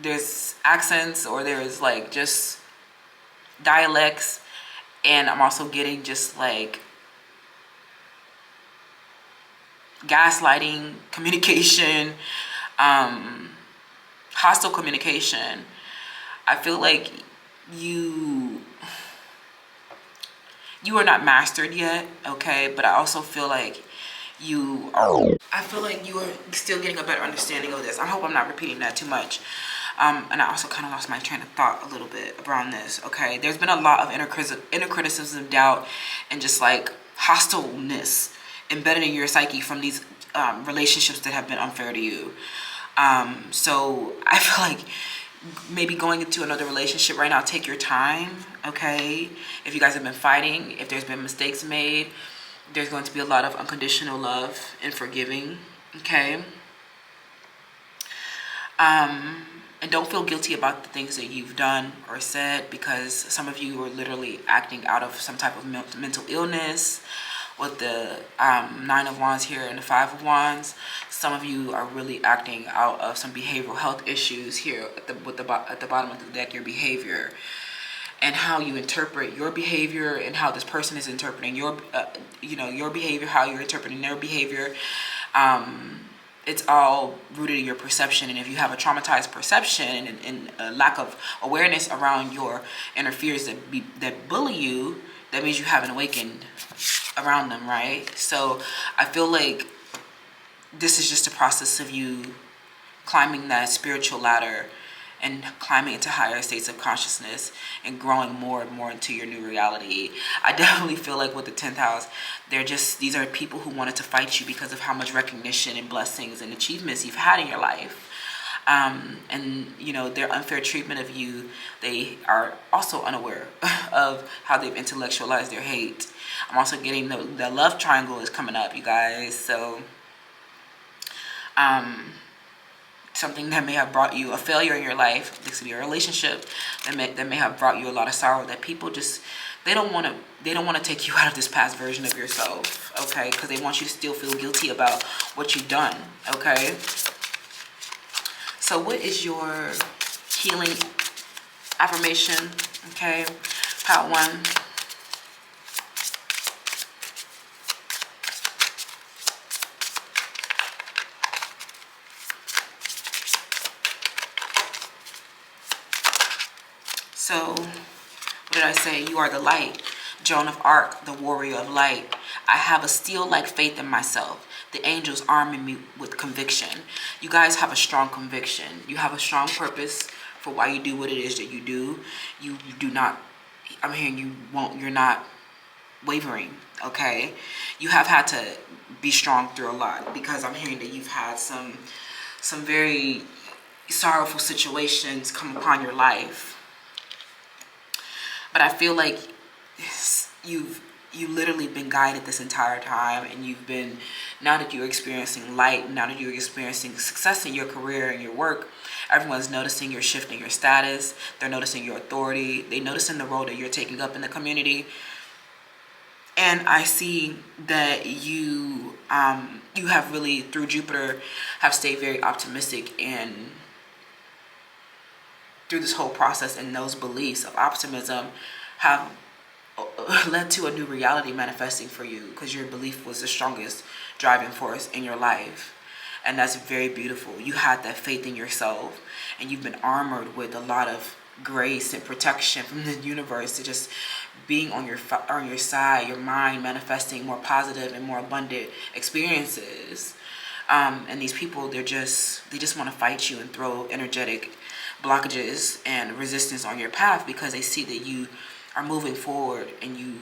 there's accents or there's like just dialects, and I'm also getting just like gaslighting communication, hostile communication. I feel like you are not mastered yet, okay? But I also feel like you are still getting a better understanding of this. I hope I'm not repeating that too much. And I also kind of lost my train of thought a little bit around this, okay? There's been a lot of inner criticism, doubt, and just like hostileness embedded in your psyche from these relationships that have been unfair to you. So I feel like maybe going into another relationship right now, take your time, okay? If you guys have been fighting, if there's been mistakes made, there's going to be a lot of unconditional love and forgiving, okay? And don't feel guilty about the things that you've done or said, because some of you are literally acting out of some type of mental illness with the Nine of Wands here and the Five of Wands. Some of you are really acting out of some behavioral health issues here at the bottom of the deck, your behavior and how you interpret your behavior and how this person is interpreting your your behavior, how you're interpreting their behavior. It's all rooted in your perception, and if you have a traumatized perception and a lack of awareness around your inner fears that bully you, that means you haven't awakened around them, right? So I feel like this is just a process of you climbing that spiritual ladder and climbing into higher states of consciousness and growing more and more into your new reality. I definitely feel like with the 10th house, these are people who wanted to fight you because of how much recognition and blessings and achievements you've had in your life. And you know, their unfair treatment of you, they are also unaware of how they've intellectualized their hate. I'm also getting the love triangle is coming up, you guys. So something that may have brought you a failure in your life, this could be a relationship that may have brought you a lot of sorrow, that people just, they don't want to take you out of this past version of yourself, okay? Because they want you to still feel guilty about what you've done, okay? So what is your healing affirmation, okay? Part 1. So, what did I say? You are the light. Joan of Arc, the warrior of light. I have a steel-like faith in myself. The angels arming me with conviction. You guys have a strong conviction. You have a strong purpose for why you do what it is that you do. You do not, I'm hearing you're not wavering, okay? You have had to be strong through a lot, because I'm hearing that you've had some very sorrowful situations come upon your life. But I feel like you've literally been guided this entire time, and you've been, now that you're experiencing light, now that you're experiencing success in your career and your work, everyone's noticing you're shifting your status. They're noticing your authority. They're noticing the role that you're taking up in the community. And I see that you have really, through Jupiter, have stayed very optimistic, and through this whole process, and those beliefs of optimism have led to a new reality manifesting for you, because your belief was the strongest driving force in your life. And that's very beautiful. You had that faith in yourself, and you've been armored with a lot of grace and protection from the universe to just being on your side, your mind manifesting more positive and more abundant experiences. And these people, they just want to fight you and throw energetic blockages and resistance on your path, because they see that you are moving forward and you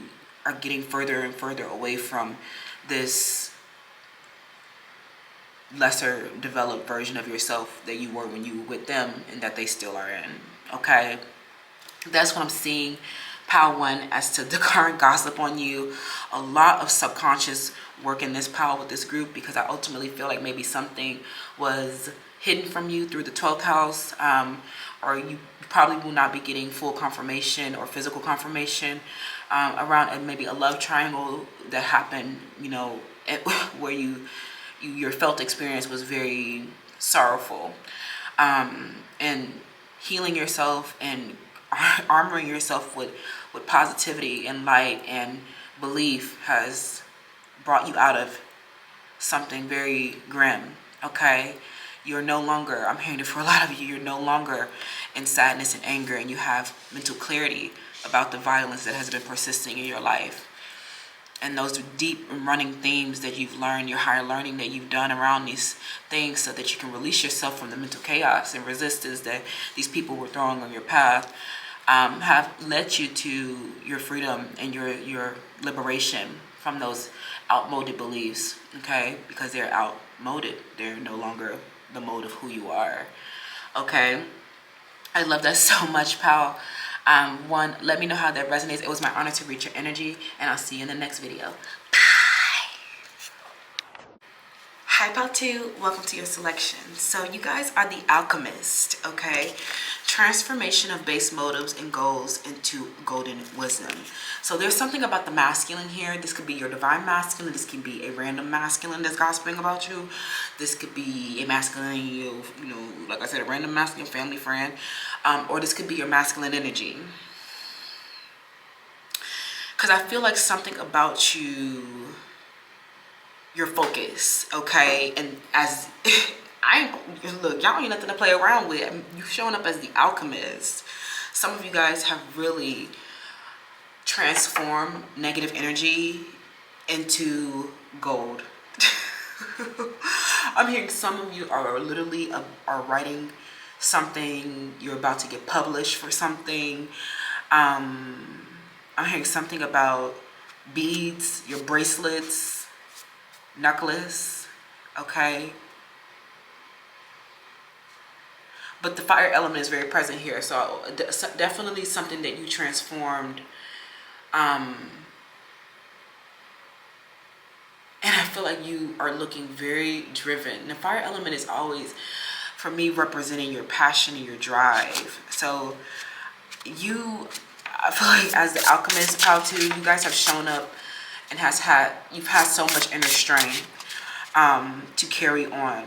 are getting further and further away from this lesser developed version of yourself that you were when you were with them, and that they still are in. Okay, that's what I'm seeing. Pile 1, as to the current gossip on you, a lot of subconscious work in this pile with this group, because I ultimately feel like maybe something was hidden from you through the 12th house, or you probably will not be getting full confirmation or physical confirmation around maybe a love triangle that happened, where your felt experience was very sorrowful, and healing yourself and armoring yourself with positivity and light and belief has brought you out of something very grim. Okay, you're no longer, I'm hearing it for a lot of you, you're no longer in sadness and anger, and you have mental clarity about the violence that has been persisting in your life. And those deep running themes that you've learned, your higher learning that you've done around these things, so that you can release yourself from the mental chaos and resistance that these people were throwing on your path, have led you to your freedom and your liberation from those outmoded beliefs, okay? Because they're outmoded. They're no longer the mode of who you are, okay? I love that so much, pal. 1, let me know how that resonates. It was my honor to read your energy, and I'll see you in the next video. Hi, pal 2. Welcome to your selection. So you guys are the alchemist, okay? Transformation of base motives and goals into golden wisdom. So there's something about the masculine here. This could be your divine masculine. This can be a random masculine that's gossiping about you. This could be a masculine, like I said, a random masculine family friend. Or this could be your masculine energy. Because I feel like something about you, your focus, okay? And as look, y'all ain't nothing to play around with. You showing up as the alchemist. Some of you guys have really transformed negative energy into gold. I'm hearing some of you are literally are writing something. You're about to get published for something. I'm hearing something about beads, your bracelets, necklace, okay? But the fire element is very present here, so definitely something that you transformed. And I feel like you are looking very driven. The fire element is always, for me, representing your passion and your drive. So I feel like as the alchemist, how to, you guys have shown up and you've had so much inner strength to carry on.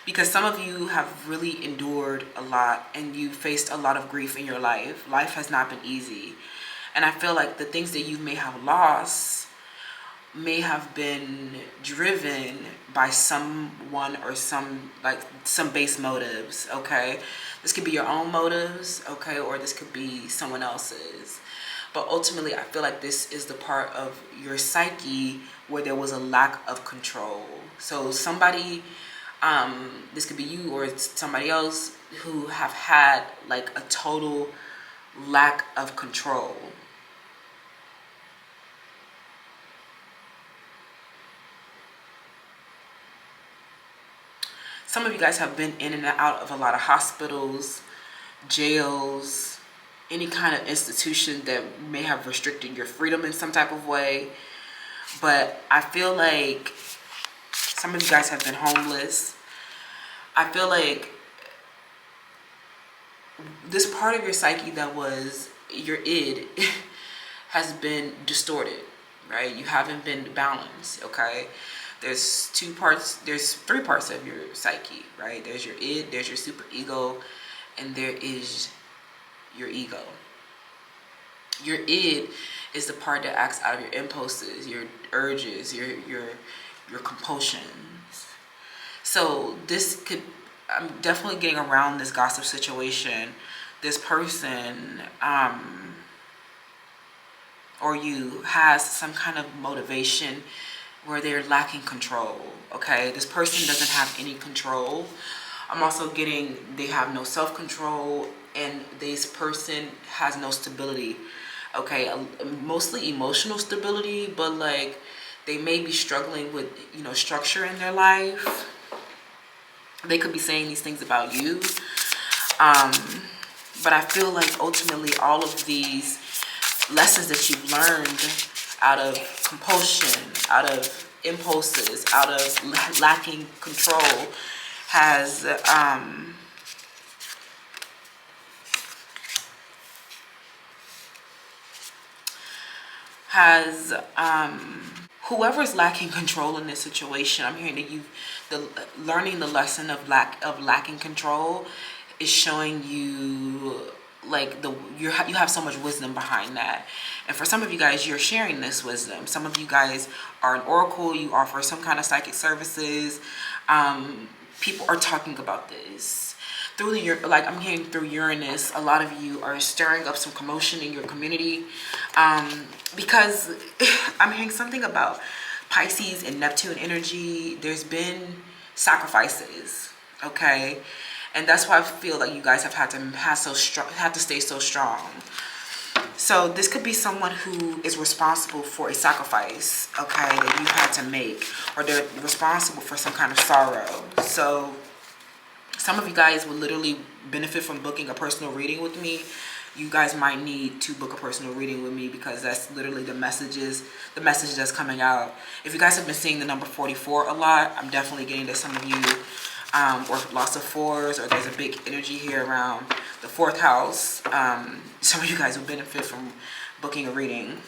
Because some of you have really endured a lot, and you faced a lot of grief in your life. Life has not been easy. And I feel like the things that you may have lost may have been driven by someone or some base motives, okay? This could be your own motives, okay? Or this could be someone else's. But ultimately, I feel like this is the part of your psyche where there was a lack of control. So somebody, this could be you or somebody else, who have had like a total lack of control. Some of you guys have been in and out of a lot of hospitals, jails, any kind of institution that may have restricted your freedom in some type of way. But I feel like some of you guys have been homeless. I feel like this part of your psyche that was your id has been distorted, right? You haven't been balanced, okay? There's three parts of your psyche, right? There's your id, there's your super ego, and there is your ego. Your id is the part that acts out of your impulses, your urges, your compulsions. So this could, I'm definitely getting around this gossip situation. This person, or you, has some kind of motivation where they're lacking control, okay? This person doesn't have any control. I'm also getting they have no self-control, and this person has no stability, okay? Mostly emotional stability, but like they may be struggling with, you know, structure in their life. They could be saying these things about you. But I feel like ultimately all of these lessons that you've learned out of compulsion, out of impulses, out of lacking control has whoever's lacking control in this situation, I'm hearing that learning the lesson of lacking control is showing you like you have so much wisdom behind that. And for some of you guys, you're sharing this wisdom. Some of you guys are an oracle, you offer some kind of psychic services. People are talking about this through like I'm hearing through Uranus. A lot of you are stirring up some commotion in your community, because I'm hearing something about Pisces and Neptune energy. There's been sacrifices, okay? And that's why I feel like you guys have had to stay so strong. So this could be someone who is responsible for a sacrifice, okay, that you had to make, or they're responsible for some kind of sorrow. So some of you guys will literally benefit from booking a personal reading with me. You guys might need to book a personal reading with me, because that's literally the message that's coming out. If you guys have been seeing the number 44 a lot, I'm definitely getting that some of you or lots of fours, or there's a big energy here around the 4th house. Some of you guys will benefit from booking a reading.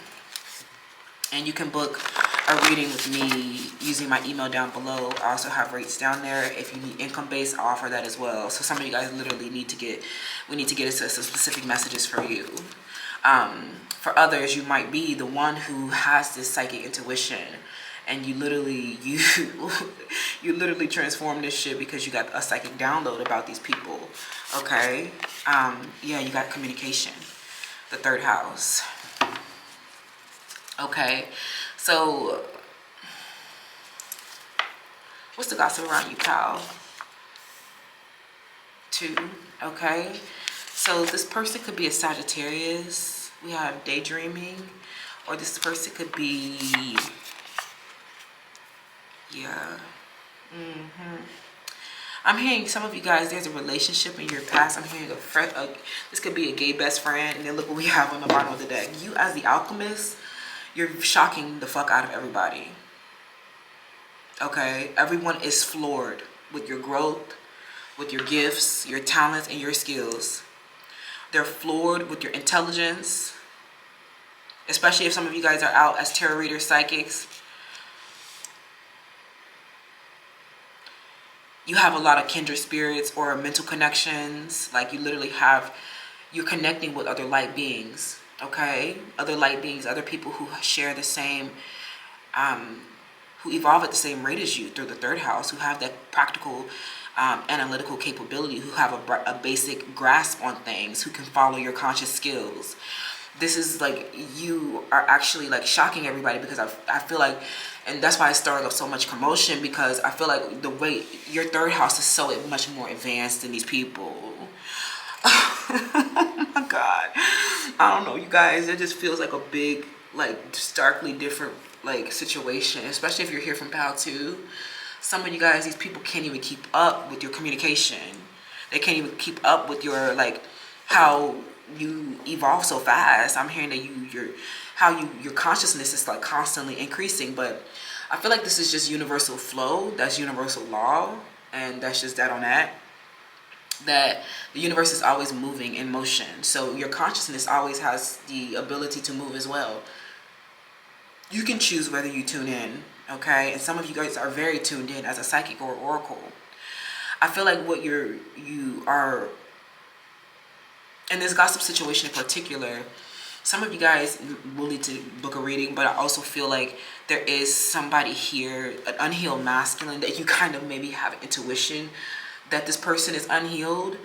And you can book a reading with me using my email down below. I also have rates down there. If you need income based, I offer that as well. So some of you guys literally we need to get into some specific messages for you. For others, you might be the one who has this psychic intuition, and you literally transform this shit because you got a psychic download about these people, okay? Yeah, you got communication, the 3rd house. Okay, so what's the gossip around you, pal? 2, okay? So this person could be a Sagittarius. We have daydreaming, or this person could be, yeah. I'm hearing some of you guys, there's a relationship in your past. I'm hearing this could be a gay best friend, and then look what we have on the bottom of the deck. You as the alchemist, you're shocking the fuck out of everybody. Okay? Everyone is floored with your growth, with your gifts, your talents, and your skills. They're floored with your intelligence, especially if some of you guys are out as tarot readers, psychics. You have a lot of kindred spirits or mental connections. Like you're connecting with other light beings. Okay, other light beings, other people who share the same, who evolve at the same rate as you through the 3rd house, who have that practical, analytical capability, who have a basic grasp on things, who can follow your conscious skills. This is like, you are actually like shocking everybody, because I feel like, and that's why it's stirring up so much commotion, because I feel like the way your 3rd house is so much more advanced than these people. Oh my God. I don't know, you guys, it just feels like a big, like starkly different like situation, especially if you're here from PAL 2. Some of you guys, these people can't even keep up with your communication. They can't even keep up with your, like, how you evolve so fast. I'm hearing that your consciousness is like constantly increasing, but I feel like this is just universal flow. That's universal law, and that's just that on that. That the universe is always moving in motion. So your consciousness always has the ability to move as well. You can choose whether you tune in, okay? And some of you guys are very tuned in as a psychic or oracle. I feel like what you are in this gossip situation in particular, some of you guys will need to book a reading, but I also feel like there is somebody here, an unhealed masculine, that you kind of maybe have intuition that this person is unhealed.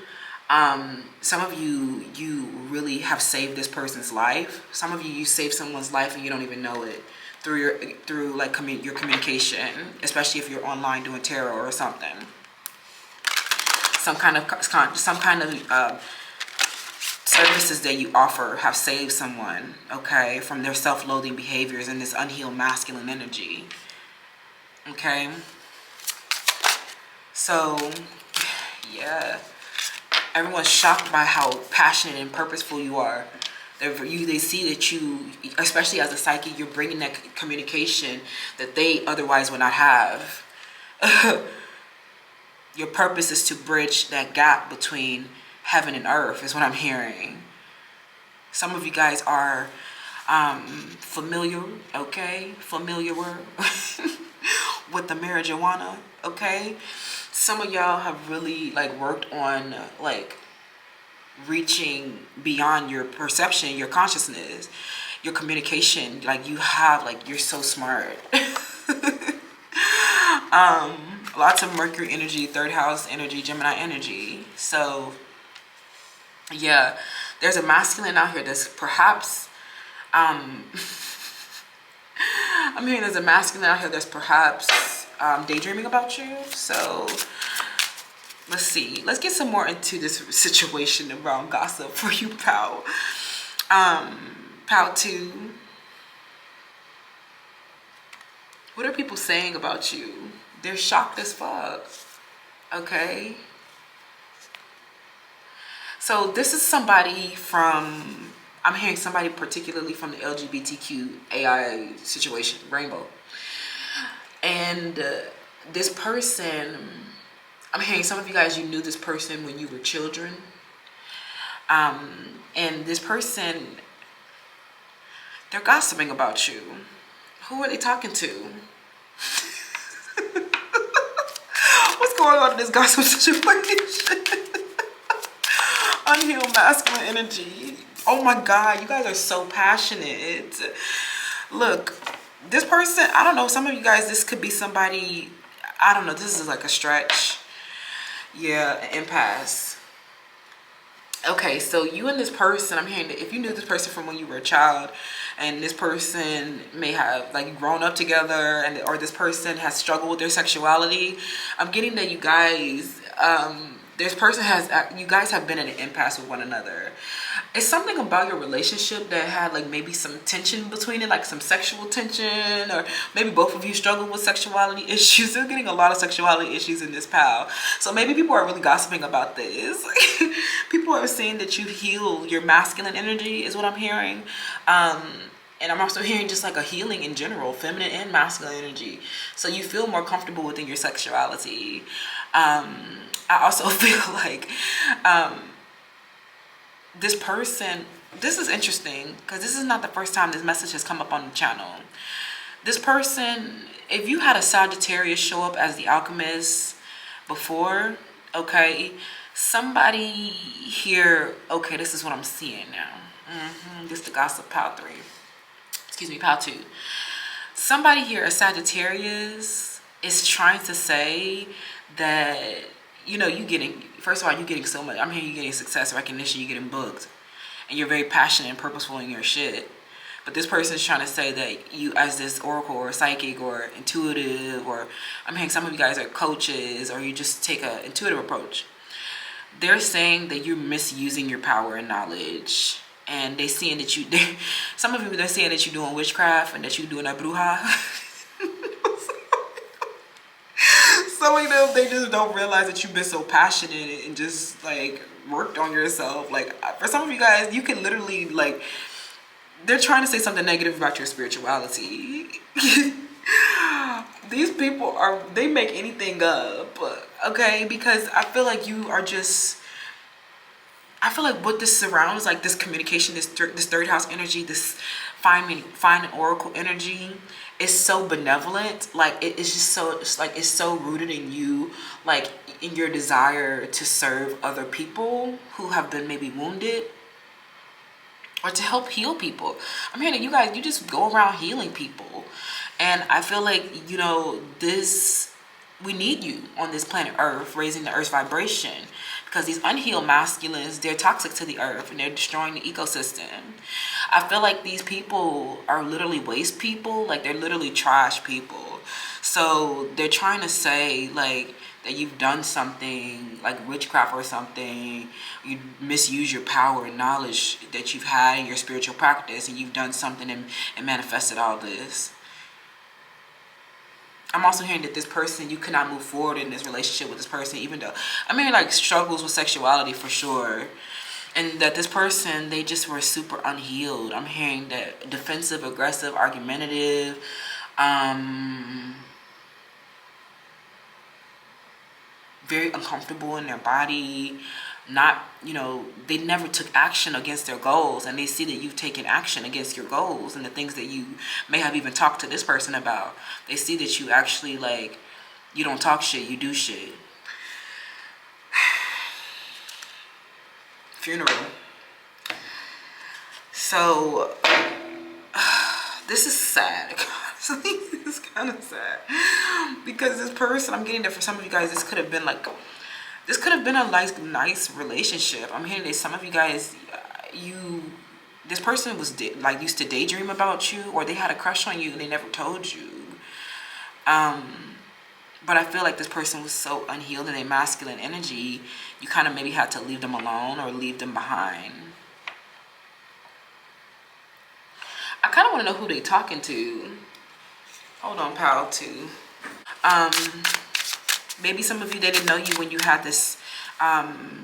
Some of you really have saved this person's life. Some of you saved someone's life and you don't even know it through your communication, especially if you're online doing tarot or something. Some kind of services that you offer have saved someone, okay, from their self-loathing behaviors and this unhealed masculine energy. Okay, so yeah, everyone's shocked by how passionate and purposeful you are. They see that you, especially as a psychic, you're bringing that communication that they otherwise would not have. Your purpose is to bridge that gap between heaven and earth, is what I'm hearing. Some of you guys are familiar, okay? Familiar with the marijuana, okay? Some of y'all have really like worked on like reaching beyond your perception, your consciousness, your communication. Like you have, like, you're so smart. Lots of Mercury energy, third house energy, Gemini energy. So yeah, there's a masculine out here that's perhaps I'm hearing there's a masculine out here that's perhaps daydreaming about you. So let's see. Let's get some more into this situation around gossip for you, pal. Pal 2. What are people saying about you? They're shocked as fuck. Okay. So this is somebody from, I'm hearing somebody particularly from the LGBTQ AI situation, rainbow. And this person, I'm hearing some of you guys, you knew this person when you were children. And this person, they're gossiping about you. Who are they talking to? What's going on in this gossip situation? Unhealed masculine energy. Oh my God, you guys are so passionate. Look, this person, I don't know, some of you guys, this could be somebody, I don't know, this is like a stretch. Yeah, an impasse. Okay, so you and this person, I'm hearing that if you knew this person from when you were a child, and this person may have like grown up together, and or this person has struggled with their sexuality, I'm getting that you guys, this person has, you guys have been in an impasse with one another. It's something about your relationship that had like maybe some tension between it, like some sexual tension, or maybe both of you struggle with sexuality issues. They're getting a lot of sexuality issues in this pal. So maybe people are really gossiping about this. People are saying that you heal your masculine energy is what I'm hearing. And I'm also hearing just like a healing in general, feminine and masculine energy. So you feel more comfortable within your sexuality. I also feel like this person, this is interesting because this is not the first time this message has come up on the channel. This person, if you had a Sagittarius show up as the alchemist before, okay, somebody here, okay, this is what I'm seeing now. This is the gossip pile 3. Excuse me, pile 2. Somebody here, a Sagittarius, is trying to say that, you know, you getting, first of all, you getting so much, I'm hearing you getting success, recognition, you getting booked, and you're very passionate and purposeful in your shit. But this person is trying to say that you, as this oracle or psychic or intuitive, or I'm hearing some of you guys are coaches, or you just take an intuitive approach. They're saying that you're misusing your power and knowledge. And they seeing that some of you, they're saying that you're doing witchcraft and that you're doing a bruja. some of them, they just don't realize that you've been so passionate and just like worked on yourself. Like for some of you guys, you can literally like, they're trying to say something negative about your spirituality. These people are, they make anything up, okay? Because I feel like you are just, I feel like what this surrounds, like this communication, this third house energy, this fine oracle energy is so benevolent. Like it's just so, it's like it's so rooted in you, like in your desire to serve other people who have been maybe wounded, or to help heal people. I'm hearing that you guys, you just go around healing people. And I feel like, you know, this, we need you on this planet Earth, raising the Earth's vibration. Because these unhealed masculines, they're toxic to the Earth and they're destroying the ecosystem. I feel like these people are literally waste people. Like they're literally trash people. So they're trying to say like that you've done something like witchcraft or something. You misuse your power and knowledge that you've had in your spiritual practice, and you've done something and manifested all this. I'm also hearing that this person, you cannot move forward in this relationship with this person, even though, I mean, like struggles with sexuality for sure. And that this person, they just were super unhealed. I'm hearing that defensive, aggressive, argumentative, very uncomfortable in their body, not, you know, they never took action against their goals, and they see that you've taken action against your goals and the things that you may have even talked to this person about. They see that you actually, like, you don't talk shit, you do shit. Funeral. So this is sad. This is kind of sad because this person, I'm getting that for some of you guys, this could have been like, this could have been a nice relationship. I'm hearing that some of you guys, this person was like used to daydream about you, or they had a crush on you and they never told you. But I feel like this person was so unhealed in their masculine energy, you kind of maybe had to leave them alone or leave them behind. I kind of want to know who they talking to. Hold on, pal, too. Maybe some of you, they didn't know you when you had this,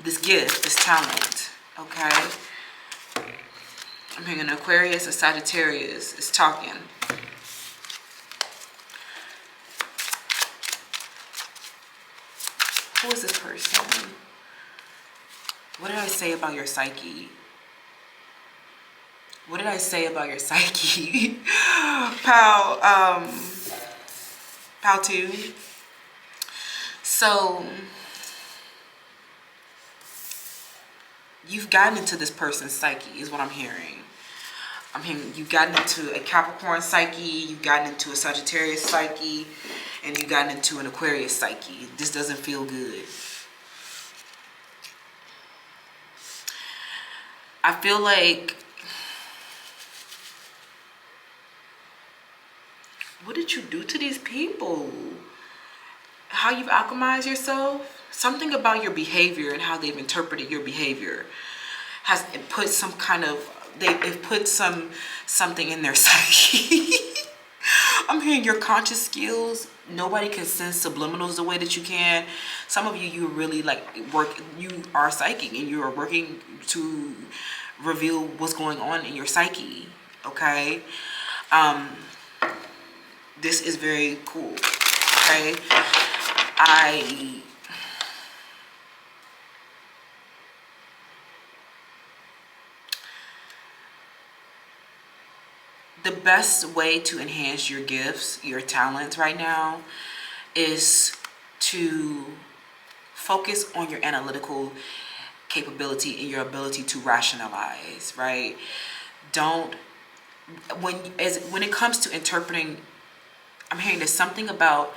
this gift, this talent, okay? I'm hearing an Aquarius, a Sagittarius is talking. Who is this person? What did I say about your psyche? What did I say about your psyche? Pal, Pal 2. So, you've gotten into this person's psyche is what I'm hearing. I'm hearing you've gotten into a Capricorn psyche, you've gotten into a Sagittarius psyche, and you've gotten into an Aquarius psyche. This doesn't feel good. I feel like, what did you do to these people? How you've alchemized yourself? Something about your behavior and how they've interpreted your behavior has put some kind of, they've put something in their psyche. I'm hearing your conscious skills. Nobody can sense subliminals the way that you can. Some of you, you really like you are psychic and you are working to reveal what's going on in your psyche, okay? This is very cool, okay? The best way to enhance your gifts, your talents right now, is to focus on your analytical capability and your ability to rationalize, right? When it comes to interpreting, I'm hearing there's something about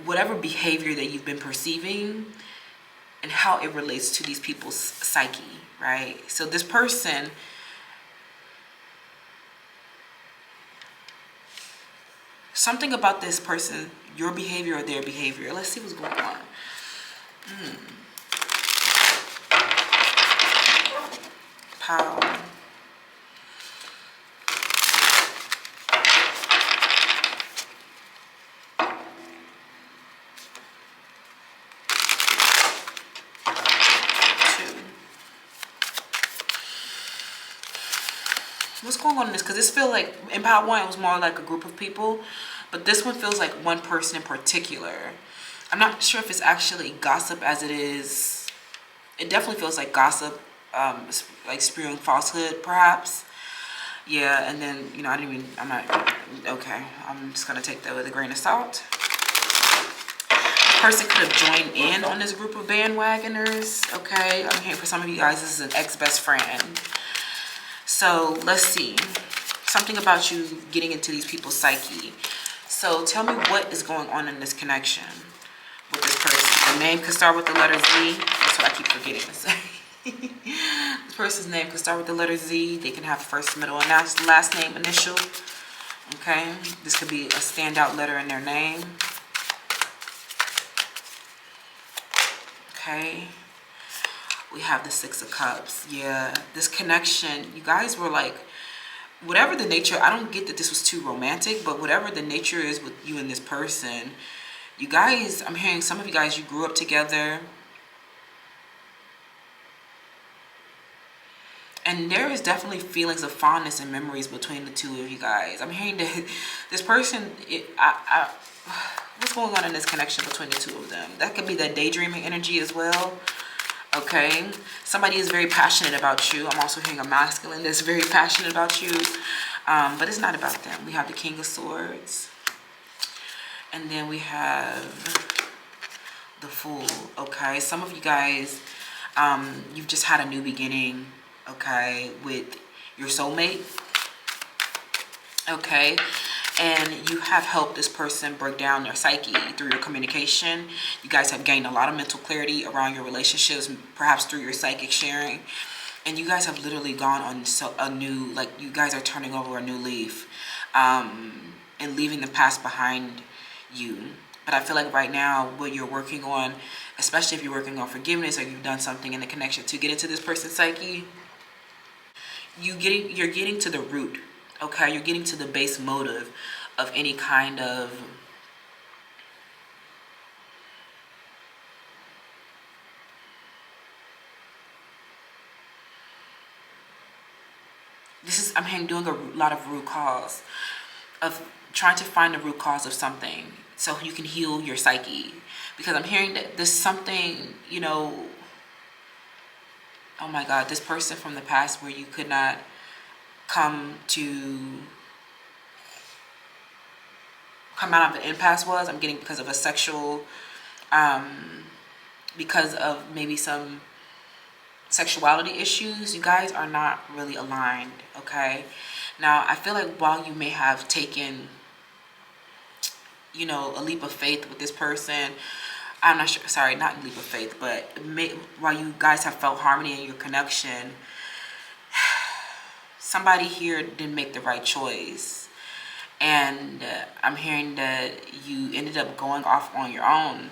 whatever behavior that you've been perceiving and how it relates to these people's psyche, right? So this person, something about this person, your behavior or their behavior. Let's see what's going on. Power. What's going on in this? Because this feels like, in part one, it was more like a group of people. But this one feels like one person in particular. I'm not sure if it's actually gossip as it is. It definitely feels like gossip, like spewing falsehood, perhaps. Yeah, and then, you know, I'm not, okay. I'm just going to take that with a grain of salt. Person could have joined in on this group of bandwagoners, okay? I'm hearing for some of you guys, this is an ex-best friend. So let's see. Something about you getting into these people's psyche. So tell me what is going on in this connection with this person. The name could start with the letter Z. That's what I keep forgetting to say. This person's name could start with the letter Z. They can have first, middle, and last name initial. Okay? This could be a standout letter in their name. Okay? We have the Six of Cups. Yeah, this connection, you guys were like, whatever the nature, I don't get that this was too romantic, but whatever the nature is with you and this person, you guys, I'm hearing some of you guys, you grew up together. And there is definitely feelings of fondness and memories between the two of you guys. I'm hearing that this person, what's going on in this connection between the two of them? That could be that daydreaming energy as well. Okay, somebody is very passionate about you. I'm also hearing a masculine that's very passionate about you, but it's not about them. We have the King of Swords, and then we have the Fool. Okay, some of you guys, you've just had a new beginning, okay, with your soulmate. Okay, and you have helped this person break down their psyche through your communication. You guys have gained a lot of mental clarity around your relationships, perhaps through your psychic sharing. And you guys have literally gone on a new, like, you guys are turning over a new leaf, and leaving the past behind you. But I feel like right now, what you're working on, especially if you're working on forgiveness or you've done something in the connection to get into this person's psyche, you're getting to the root. Okay, you're getting to the base motive of any kind of I'm hearing doing a lot of root cause, of trying to find the root cause of something so you can heal your psyche. Because I'm hearing that there's something, you know, oh my God, this person from the past where you could not come out of the impasse was, I'm getting because of a sexual, because of maybe some sexuality issues, you guys are not really aligned, okay? Now, I feel like while you may have taken, you know, a leap of faith with this person, I'm not sure, sorry, not a leap of faith, but while you guys have felt harmony in your connection, somebody here didn't make the right choice. And I'm hearing that you ended up going off on your own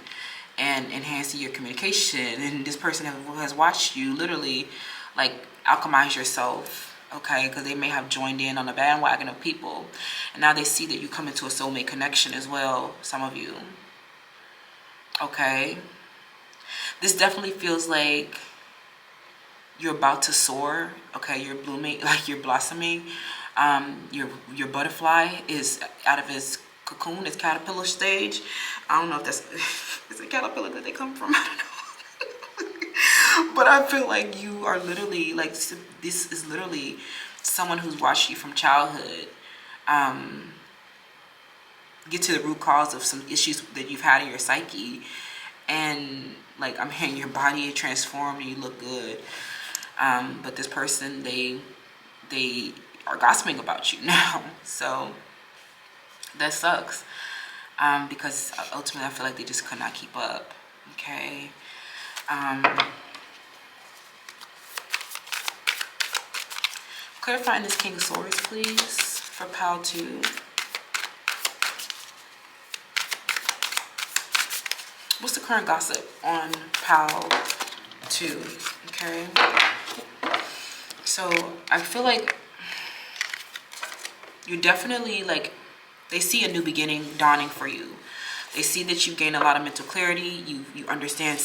and enhancing your communication. And this person has watched you literally like alchemize yourself, okay? Because they may have joined in on a bandwagon of people. And now they see that you come into a soulmate connection as well, some of you. Okay? This definitely feels like you're about to soar, okay? You're blooming, like you're blossoming. Your butterfly is out of its cocoon, its caterpillar stage. I don't know if that's is it caterpillar that they come from. I don't know. But I feel like you are literally like, this is literally someone who's watched you from childhood. Get to the root cause of some issues that you've had in your psyche, and like I'm hearing your body transformed and you look good. But this person, they are gossiping about you now, so that sucks. Because ultimately I feel like they just could not keep up. Okay. Clarifying this King of Swords, please, for pile 2. What's the current gossip on pile 2? Okay. So I feel like you're definitely like, they see a new beginning dawning for you. They see that you gain a lot of mental clarity. You understand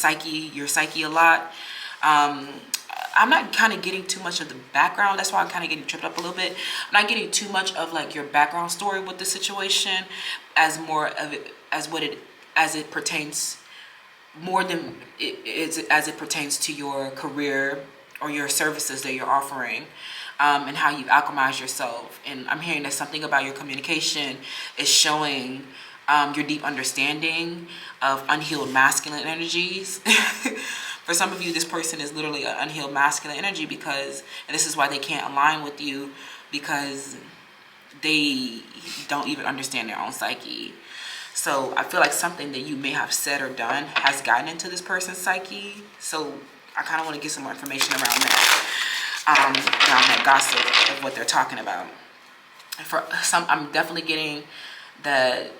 your psyche a lot. I'm not kind of getting too much of the background. That's why I'm kind of getting tripped up a little bit. I'm not getting too much of like your background story with the situation, as more of it as it pertains, more than it is as it pertains to your career or your services that you're offering, and how you've alchemized yourself. And I'm hearing that something about your communication is showing your deep understanding of unhealed masculine energies. For some of you, this person is literally an unhealed masculine energy, because, and this is why they can't align with you, because they don't even understand their own psyche. So I feel like something that you may have said or done has gotten into this person's psyche. So I kind of want to get some more information around that gossip of what they're talking about. For some, I'm definitely getting that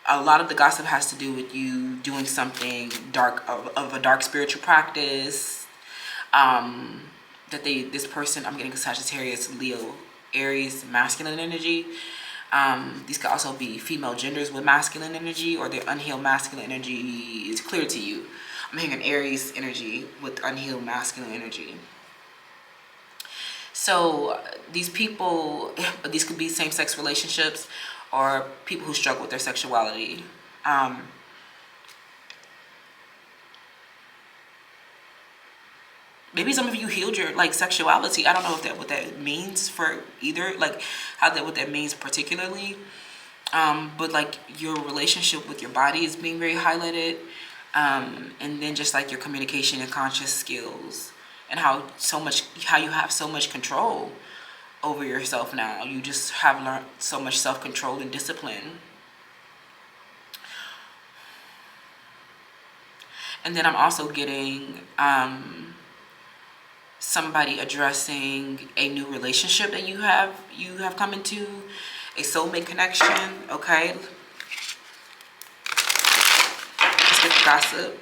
a lot of the gossip has to do with you doing something dark, of a dark spiritual practice. This person, I'm getting Sagittarius, Leo, Aries, masculine energy. These could also be female genders with masculine energy, or their unhealed masculine energy is clear to you. I'm hearing an Aries energy with unhealed masculine energy. So these people, these could be same-sex relationships, or people who struggle with their sexuality. Maybe some of you healed your like sexuality. I don't know if what that means for either, like what that means particularly. But like your relationship with your body is being very highlighted. And then just like your communication and conscious skills, and how you have so much control over yourself now. You just have learned so much self-control and discipline. And then I'm also getting somebody addressing a new relationship that you have come into, a soulmate connection. Okay, let's get the gossip.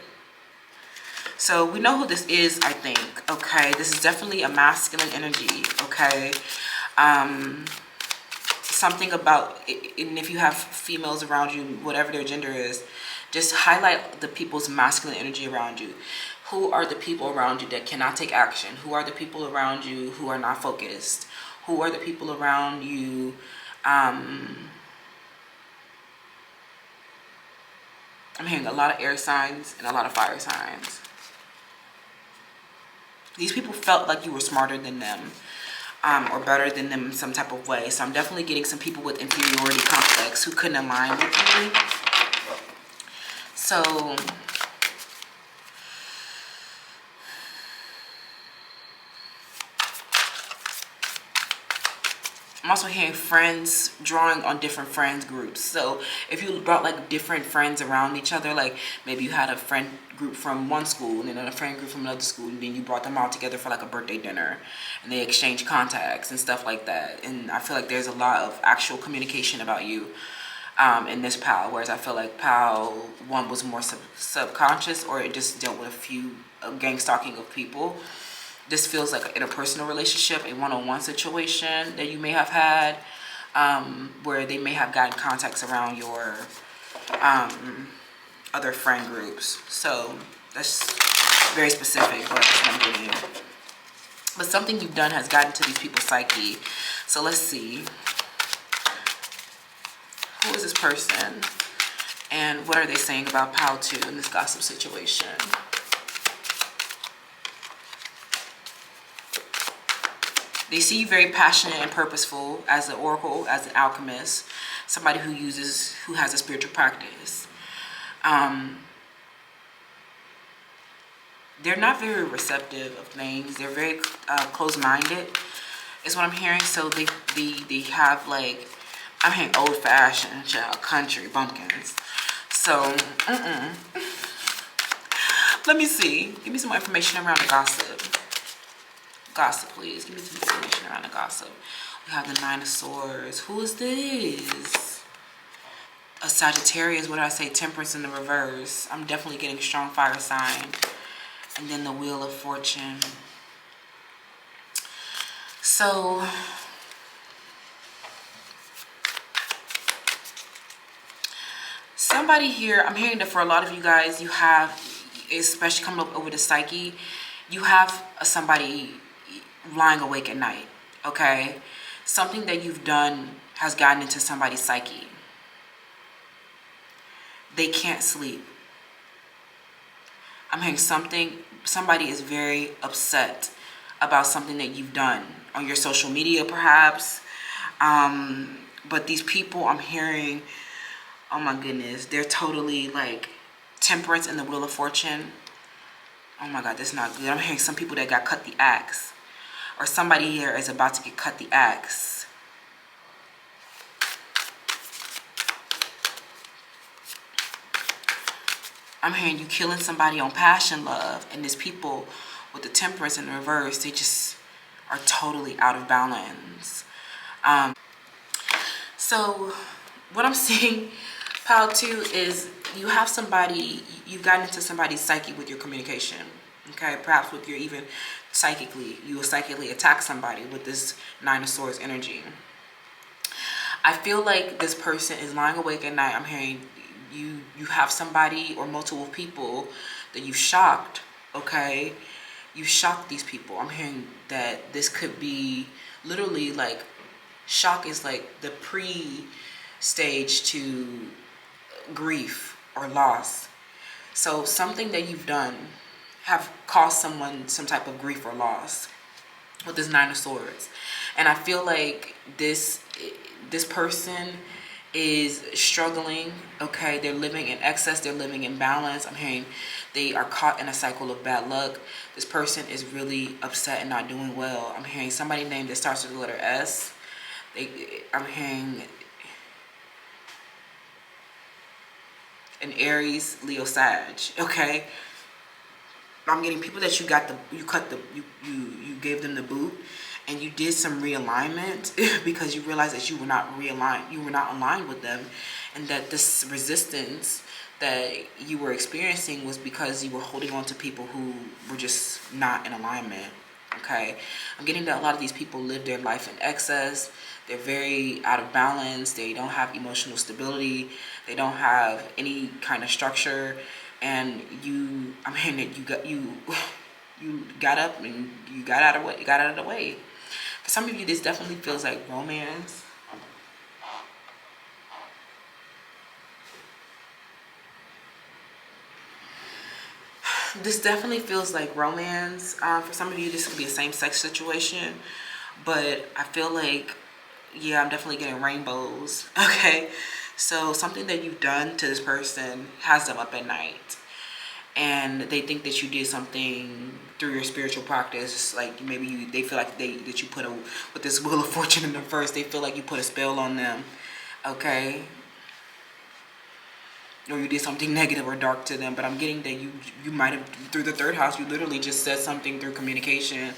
So we know who this is, I think. Okay, this is definitely a masculine energy. Okay, something about it, and if you have females around you, whatever their gender is, just highlight the people's masculine energy around you. Who are the people around you that cannot take action? Who are the people around you who are not focused? Who are the people around you I'm hearing a lot of air signs and a lot of fire signs. These people felt like you were smarter than them, or better than them in some type of way. So I'm definitely getting some people with inferiority complex who couldn't align with you. So I'm also hearing friends drawing on different friends groups. So if you brought like different friends around each other, like maybe you had a friend group from one school and then a friend group from another school, and then you brought them all together for like a birthday dinner, and they exchange contacts and stuff like that. And I feel like there's a lot of actual communication about you in this PAL, whereas I feel like PAL 1 was more subconscious, or it just dealt with a few gang stalking of people. This feels like an interpersonal relationship, a one-on-one situation that you may have had, where they may have gotten contacts around your other friend groups. So that's very specific, but that's what I'm getting. But something you've done has gotten to these people's psyche. So let's see. Who is this person? And what are they saying about PAL 2 in this gossip situation? They see you very passionate and purposeful as an oracle, as an alchemist, somebody who has a spiritual practice. They're not very receptive of things. They're very close-minded, is what I'm hearing. So they have like, I'm hearing old-fashioned, country bumpkins. So, let me see. Give me some more information around the gossip. Gossip, please. Give me some information around the gossip. We have the 9 of Swords. Who is this? A Sagittarius. What did I say? Temperance in the reverse. I'm definitely getting strong fire sign. And then the Wheel of Fortune. So somebody here, I'm hearing that for a lot of you guys, you have, especially coming up over the psyche, You have somebody lying awake at night, okay? Something that you've done has gotten into somebody's psyche. They can't sleep. I'm hearing somebody is very upset about something that you've done on your social media, perhaps. But these people, I'm hearing, oh my goodness, they're totally like temperance in the wheel of fortune. Oh my God, that's not good. I'm hearing some people that got cut the axe, or somebody here is about to get cut the axe. I'm hearing you killing somebody on passion love, and there's people with the temperance in the reverse. They just are totally out of balance. So what I'm seeing, pile 2, is you have somebody, you've gotten into somebody's psyche with your communication. Okay, perhaps with your even psychically, you will psychically attack somebody with this 9 of Swords energy. I feel like this person is lying awake at night. I'm hearing you have somebody or multiple people that you shocked, okay? You shocked these people. I'm hearing that this could be literally like, shock is like the pre-stage to grief or loss. So something that you've done have caused someone some type of grief or loss with this 9 of Swords. And I feel like this person is struggling, okay? They're living in excess, they're living in balance. I'm hearing they are caught in a cycle of bad luck. This person is really upset and not doing well. I'm hearing somebody named that starts with the letter S. I'm hearing an Aries, Leo, Sag, okay? I'm getting people that you gave them the boot, and you did some realignment because you realized that you were not aligned with them, and that this resistance that you were experiencing was because you were holding on to people who were just not in alignment. Okay, I'm getting that a lot of these people live their life in excess. They're very out of balance. They don't have emotional stability. They don't have any kind of structure. And I'm hearing that you got up and you got out of the way. For some of you, this definitely feels like romance. This definitely feels like romance. For some of you, this could be a same-sex situation, but I feel like, yeah, I'm definitely getting rainbows. Okay, so something that you've done to this person has them up at night, and they think that you did something through your spiritual practice. Like maybe they feel like that you put with this Wheel of Fortune in the first, they feel like you put a spell on them. Okay, or you did something negative or dark to them. But I'm getting that you might have, through the 3rd house, you literally just said something through communication,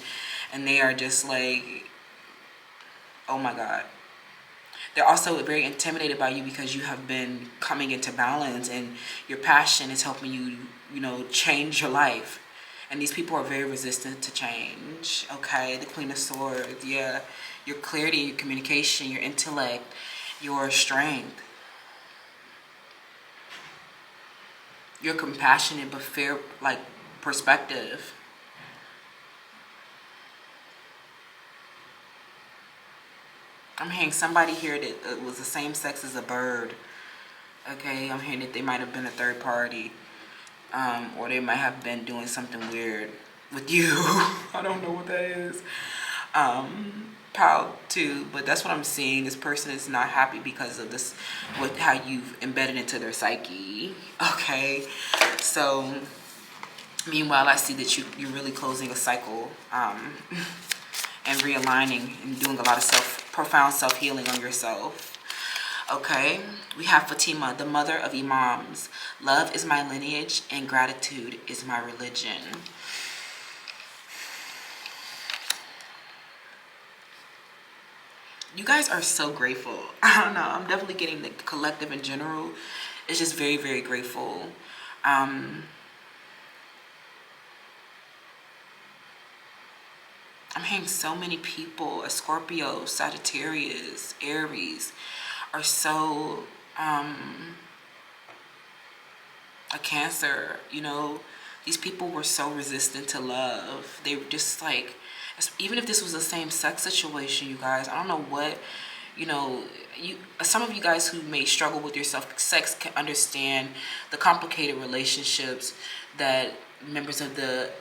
and they are just like, oh my God. They're also very intimidated by you because you have been coming into balance, and your passion is helping you, change your life. And these people are very resistant to change. Okay, the Queen of Swords, yeah. Your clarity, your communication, your intellect, your strength. Your compassionate but fair, like, perspective. I'm hearing somebody here that was the same sex as a bird. Okay, I'm hearing that they might have been a third party. Or they might have been doing something weird with you. I don't know what that is. Pile 2, but that's what I'm seeing. This person is not happy because of this, with how you've embedded into their psyche. Okay, so meanwhile, I see that you're really closing a cycle, and realigning and doing a lot of profound self-healing on yourself. Okay, we have Fatima, the mother of Imams. Love is my lineage and gratitude is my religion. You guys are so grateful. I don't know, I'm definitely getting the collective in general. It's just very, very grateful. I'm hearing so many people, a Scorpio, Sagittarius, Aries, are so, a Cancer, These people were so resistant to love. They were just like, even if this was a same-sex situation, you guys, I don't know what, some of you guys who may struggle with your sex can understand the complicated relationships that members of the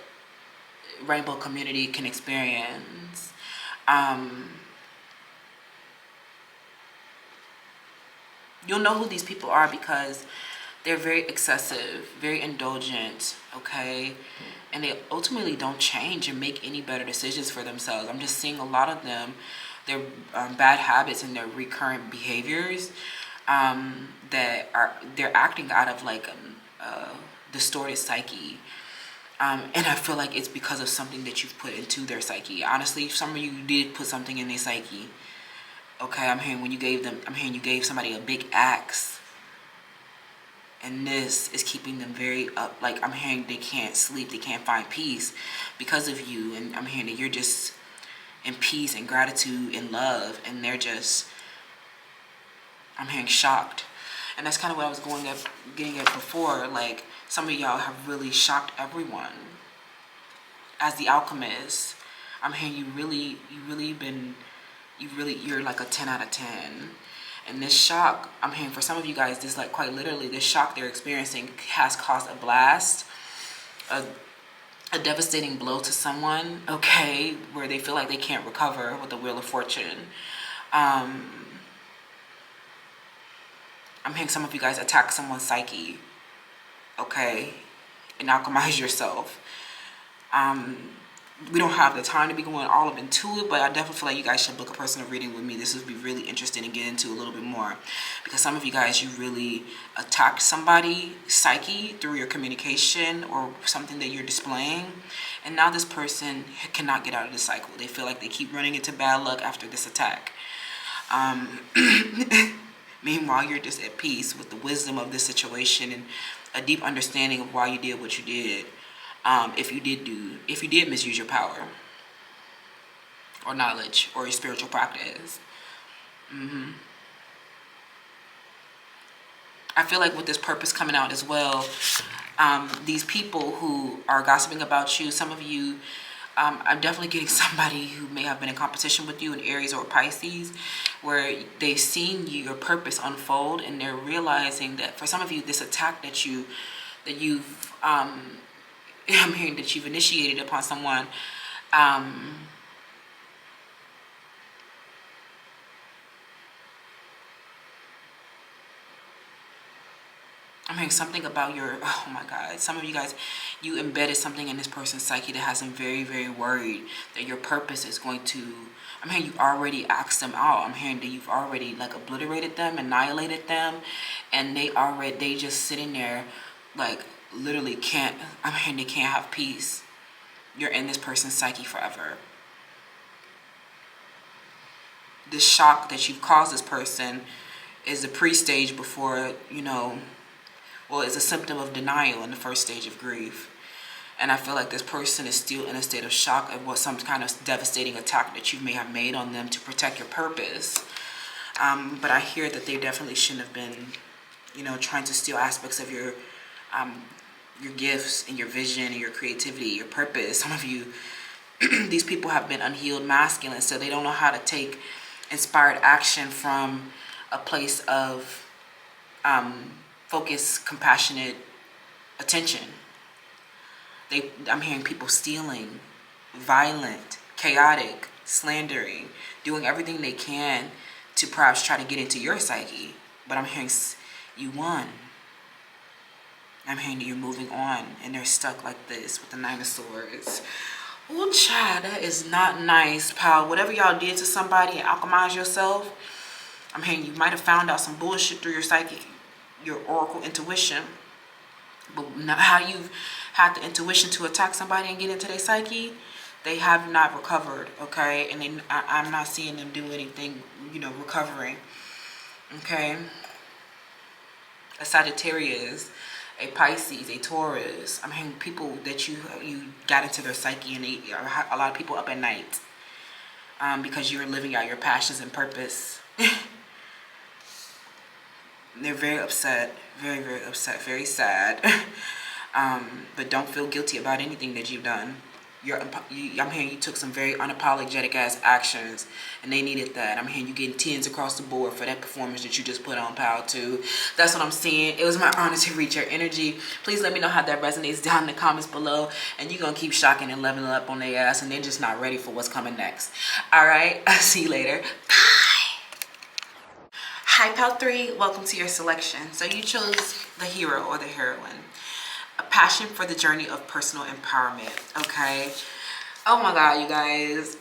rainbow community can experience. You'll know who these people are because they're very excessive, very indulgent, okay? And they ultimately don't change and make any better decisions for themselves. I'm just seeing a lot of them, their bad habits and their recurrent behaviors that they're acting out of like a distorted psyche. And I feel like it's because of something that you've put into their psyche. Honestly, some of you did put something in their psyche. Okay, I'm hearing you gave somebody a big axe. And this is keeping them very up. Like, I'm hearing they can't sleep, they can't find peace because of you. And I'm hearing that you're just in peace and gratitude and love. And they're just, I'm hearing shocked. And that's kind of what I was getting at before. Like, some of y'all have really shocked everyone. As the alchemist, I'm hearing you're like a 10 out of 10. And this shock, I'm hearing for some of you guys, this like quite literally, this shock they're experiencing has caused a blast, a devastating blow to someone, okay, where they feel like they can't recover with the Wheel of Fortune. I'm hearing some of you guys attack someone's psyche, okay, and alchemize yourself. We don't have the time to be going all up into it, but I definitely feel like you guys should book a personal reading with me. This would be really interesting to get into a little bit more, because some of you guys, you really attacked somebody's psyche through your communication or something that you're displaying, and now this person cannot get out of the cycle. They feel like they keep running into bad luck after this attack. Meanwhile, you're just at peace with the wisdom of this situation and a deep understanding of why you did what you did. If you did misuse your power or knowledge or your spiritual practice. I feel like with this purpose coming out as well, these people who are gossiping about you, some of you, I'm definitely getting somebody who may have been in competition with you in Aries or Pisces, where they've seen your purpose unfold, and they're realizing that for some of you, this attack that you've I'm hearing that you've initiated upon someone. I'm hearing something about oh my God, some of you guys, you embedded something in this person's psyche that has them very, very worried that your purpose is going to, I'm hearing you already asked them out. I'm hearing that you've already like obliterated them, annihilated them, and they just sitting there like, literally can't, I'm hearing they can't have peace. You're in this person's psyche forever. This shock that you've caused this person is the pre-stage before, it's a symptom of denial in the first stage of grief. And I feel like this person is still in a state of shock of what some kind of devastating attack that you may have made on them to protect your purpose. But I hear that they definitely shouldn't have been, trying to steal aspects of your gifts and your vision and your creativity, your purpose. Some of you, these people have been unhealed masculine, so they don't know how to take inspired action from a place of focused, compassionate attention. I'm hearing people stealing, violent, chaotic, slandering, doing everything they can to perhaps try to get into your psyche. But I'm hearing you won. I'm hearing that you're moving on, and they're stuck like this with the Nine of Swords. Oh, child, that is not nice, pal. Whatever y'all did to somebody and alchemize yourself, I'm hearing you might have found out some bullshit through your psychic, your oracle intuition. But now how you've had the intuition to attack somebody and get into their psyche, they have not recovered, okay? And I'm not seeing them do anything, recovering, okay? A Sagittarius, a Pisces, a Taurus. I'm hearing people that you got into their psyche, and a lot of people up at night because you were living out your passions and purpose. They're very upset, very, very upset, very sad. But don't feel guilty about anything that you've done. I'm hearing you took some very unapologetic ass actions, and they needed that. I'm hearing you getting 10s across the board for that performance that you just put on Power 2. That's what I'm seeing. It was my honor to read your energy. Please let me know how that resonates down in the comments below. And you're going to keep shocking and leveling up on their ass, and they're just not ready for what's coming next. All right. I'll see you later. Bye. Hi, Pal 3. Welcome to your selection. So you chose the hero or the heroine. A passion for the journey of personal empowerment. Okay. Oh my God, you guys.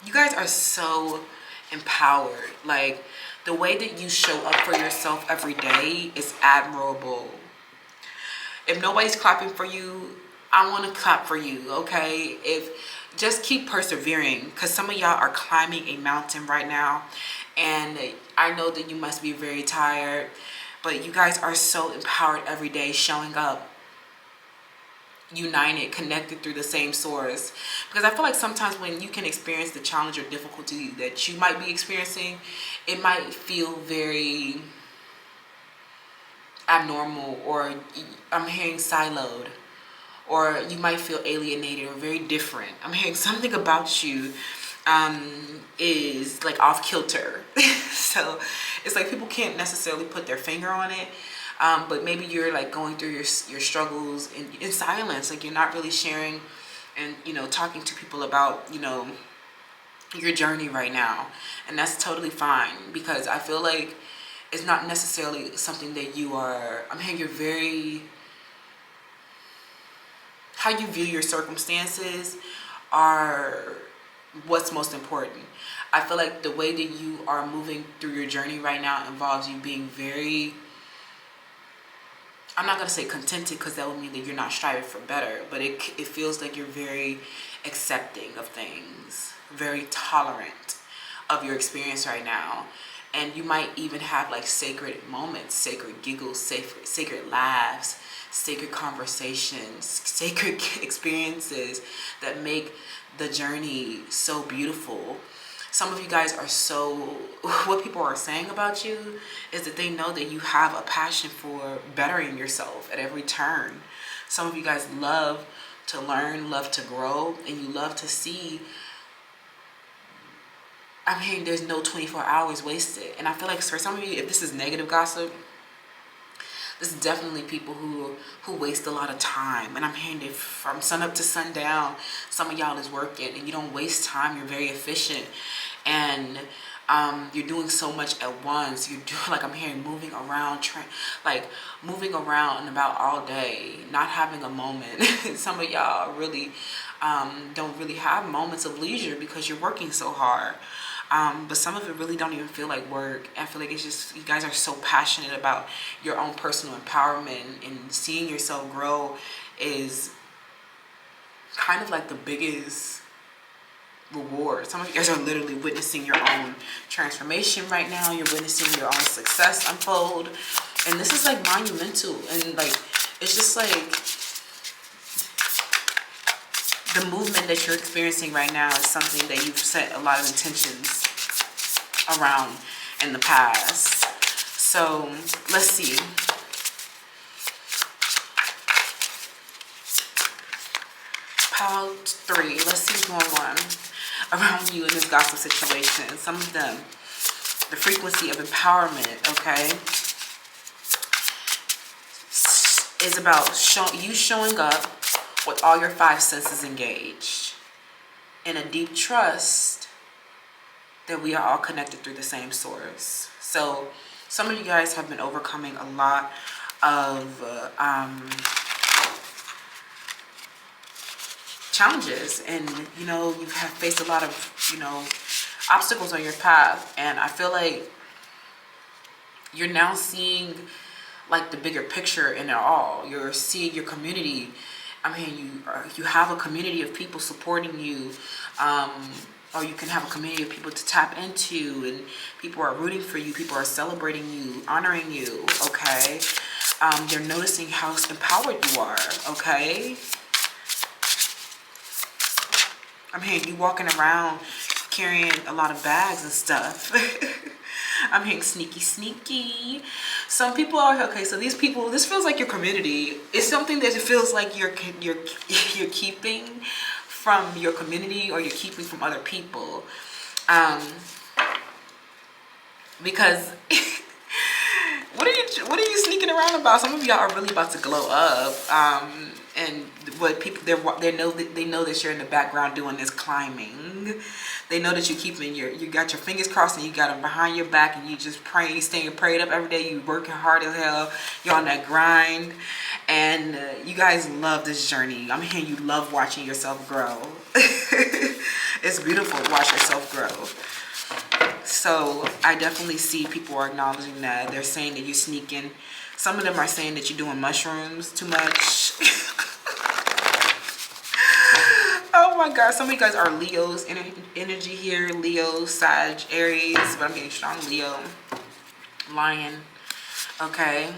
You guys are so empowered. Like, the way that you show up for yourself every day is admirable. If nobody's clapping for you, I want to clap for you, okay? Just keep persevering, because some of y'all are climbing a mountain right now, and I know that you must be very tired, but you guys are so empowered every day, showing up united, connected through the same source. Because I feel like sometimes when you can experience the challenge or difficulty that you might be experiencing, it might feel very abnormal, or I'm hearing siloed, or you might feel alienated or very different. I'm hearing something about you is like off kilter. So it's like people can't necessarily put their finger on it, but maybe you're like going through your struggles in silence. Like, you're not really sharing and, you know, talking to people about, you know, your journey right now. And that's totally fine, because I feel like it's not necessarily something that you are, I'm hearing you're very, how you view your circumstances are what's most important. I feel like the way that you are moving through your journey right now involves you being very, I'm not going to say contented, because that would mean that you're not striving for better, but it feels like you're very accepting of things, very tolerant of your experience right now. And you might even have like sacred moments, sacred giggles, sacred laughs, sacred conversations, sacred experiences that make the journey so beautiful. Some of you guys are so, what people are saying about you is that they know that you have a passion for bettering yourself at every turn. Some of you guys love to learn, love to grow, and you love to see, I'm hearing there's no 24 hours wasted. And I feel like for some of you, if this is negative gossip, this is definitely people who waste a lot of time. And I'm hearing that from sun up to sundown, some of y'all is working, and you don't waste time. You're very efficient, and you're doing so much at once. You're doing, like, I'm hearing moving around, moving around and about all day, not having a moment. Some of y'all really don't really have moments of leisure because you're working so hard. But some of it really don't even feel like work. I feel like it's just, you guys are so passionate about your own personal empowerment, and seeing yourself grow is kind of like the biggest reward. Some of you guys are literally witnessing your own transformation right now. You're witnessing your own success unfold. And this is like monumental. And like, it's just like, the movement that you're experiencing right now is something that you've set a lot of intentions around in the past. So let's see. Pile 3. Let's see what's going on around you in this gossip situation. Some of them, the frequency of empowerment, okay, is about you showing up with all your 5 senses engaged, in a deep trust that we are all connected through the same source. So some of you guys have been overcoming a lot of challenges, and you know, you have faced a lot of, you know, obstacles on your path, and I feel like you're now seeing like the bigger picture in it all. You're seeing your community. I mean, you have a community of people supporting you, or you can have a community of people to tap into, and people are rooting for you, people are celebrating you, honoring you, okay? They're noticing how empowered you are, okay? I'm hearing you walking around carrying a lot of bags and stuff. I'm hearing sneaky, sneaky. Some people are okay. So these people, this feels like your community. It's something that it feels like you're keeping from your community, or you're keeping from other people, because what are you sneaking around about? Some of y'all are really about to glow up, and what people they know that you're in the background doing this climbing. They know that you're keeping you got your fingers crossed, and you got them behind your back, and you just praying, you staying prayed up every day. You working hard as hell. You're on that grind, and you guys love this journey. I'm hearing you love watching yourself grow. It's beautiful to watch yourself grow. So I definitely see people are acknowledging that. They're saying that you're sneaking. Some of them are saying that you're doing mushrooms too much. Oh my God, some of you guys are Leo's energy here. Leo, Sag, Aries, but I'm getting strong Leo, Lion. Okay.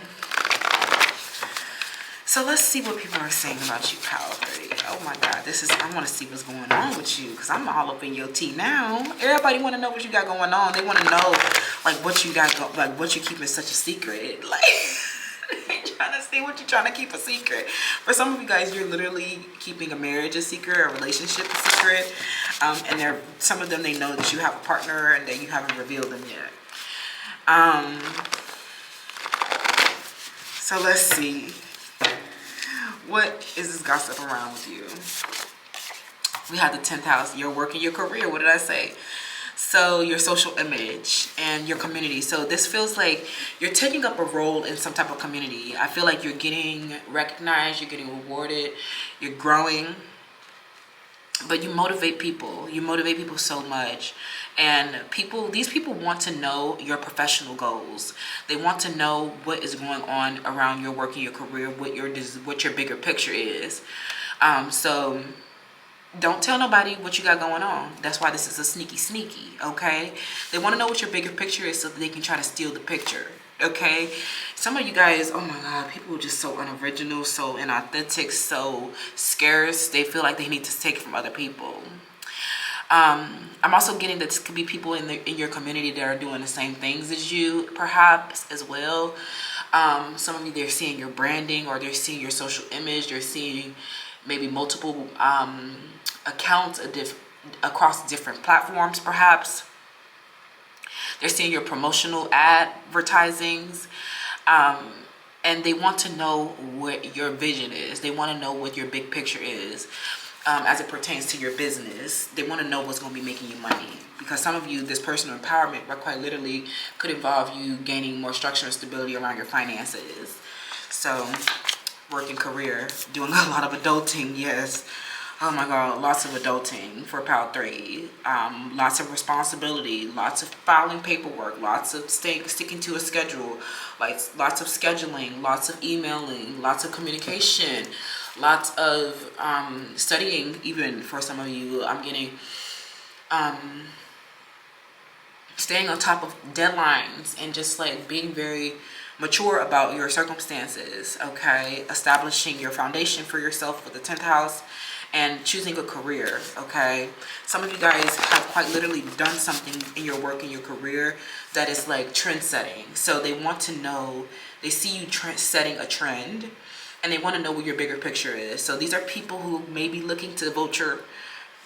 So let's see what people are saying about you, Power 30. Oh my God, I want to see what's going on with you, because I'm all up in your tea now. Everybody want to know what you got going on. They want to know, like, what you got, like, what you keeping such a secret. Like, they trying to see what you're trying to keep a secret. For some of you guys, you're literally keeping a marriage a secret, a relationship a secret. And some of them, they know that you have a partner and that you haven't revealed them yet. So let's see. What is this gossip around with you? We have the 10th house. Your work and your career. What did I say? So your social image and your community. So this feels like you're taking up a role in some type of community. I feel like you're getting recognized. You're getting rewarded. You're growing. But you motivate people. You motivate people so much. And these people want to know your professional goals. They want to know what is going on around your work and your career, what your bigger picture is. So don't tell nobody what you got going on. That's why this is a sneaky, okay? They want to know what your bigger picture is so that they can try to steal the picture, okay? Some of you guys, oh my God, people are just so unoriginal, so inauthentic, so scarce. They feel like they need to take from other people. I'm also getting that this could be people in your community that are doing the same things as you, perhaps, as well. Some of you, they're seeing your branding, or they're seeing your social image. They're seeing maybe multiple accounts across different platforms, perhaps. They're seeing your promotional advertisings. And they want to know what your vision is. They want to know what your big picture is. As it pertains to your business. They want to know what's going to be making you money, because some of you, this personal empowerment quite literally could involve you gaining more structure and stability around your finances. So work and career, doing a lot of adulting. Yes, oh my God, lots of adulting for Power 3. Lots of responsibility, lots of filing paperwork, lots of sticking to a schedule, like lots of scheduling, lots of emailing, lots of communication, lots of studying. Even for some of you, I'm getting staying on top of deadlines and just like being very mature about your circumstances, okay? Establishing your foundation for yourself with the 10th house and choosing a career, okay? Some of you guys have quite literally done something in your work and your career that is like trend setting. So they want to know, they see you setting a trend, and they want to know what your bigger picture is. So these are people who may be looking to vulture,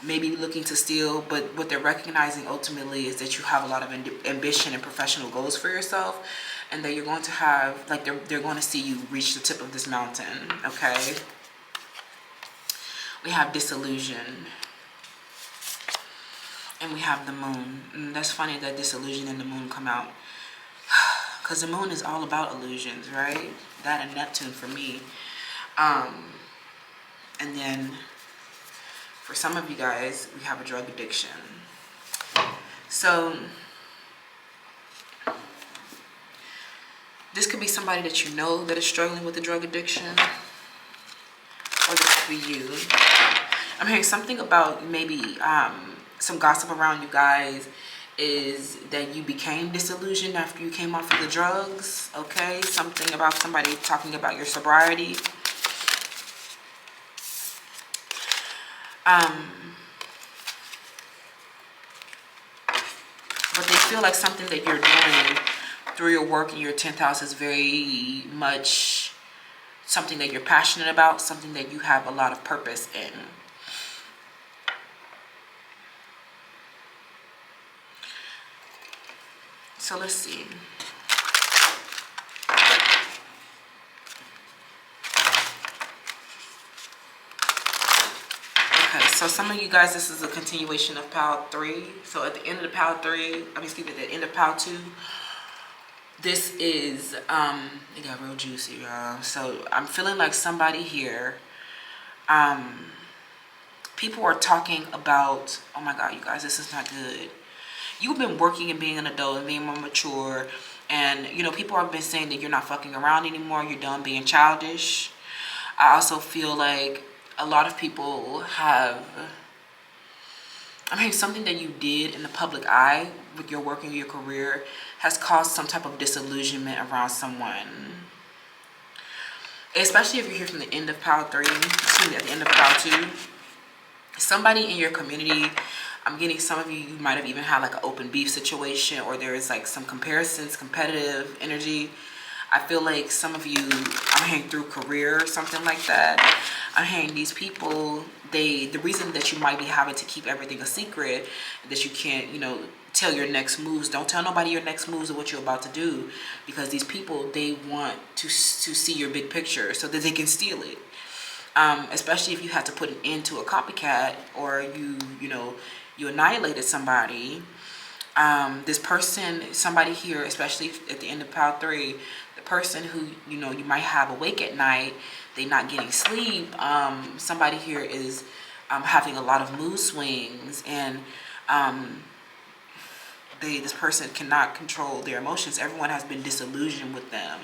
maybe looking to steal, but what they're recognizing ultimately is that you have a lot of ambition and professional goals for yourself, and that you're going to have, like, they're going to see you reach the tip of this mountain, okay? We have disillusion, and we have the moon. And that's funny that disillusion and the moon come out, because the moon is all about illusions, right? That and Neptune for me. And then for some of you guys, we have a drug addiction. So this could be somebody that you know that is struggling with a drug addiction, or this could be you. I'm hearing something about maybe some gossip around you guys is that you became disillusioned after you came off of the drugs, okay? Something about somebody talking about your sobriety. But they feel like something that you're doing through your work, and your 10th house is very much something that you're passionate about, something that you have a lot of purpose in. So let's see. Okay, so some of you guys, this is a continuation of pile 3. So at the end of the pile 3, excuse me, at the end of pile 2, this is, it got real juicy, y'all. So I'm feeling like somebody here, people are talking about, oh my God, you guys, this is not good. You've been working and being an adult and being more mature, and you know, people have been saying that you're not fucking around anymore, you're done being childish. I also feel like a lot of people have, something that you did in the public eye with your work and your career has caused some type of disillusionment around someone. Especially if you're here from the end of pile 3, excuse me, at the end of pile 2. Somebody in your community, I'm getting some of you might have even had like an open beef situation, or there is like some comparisons, competitive energy. I feel like some of you, I'm hearing through career or something like that. I'm hearing these people, the reason that you might be having to keep everything a secret, that you can't, you know, tell your next moves. Don't tell nobody your next moves or what you're about to do, because these people, they want to see your big picture so that they can steal it. Especially if you had to put an end to a copycat, or you annihilated somebody. This person, somebody here, especially at the end of pile 3, the person who, you know, you might have awake at night, they not getting sleep. Somebody here is having a lot of mood swings, and this person cannot control their emotions. Everyone has been disillusioned with them.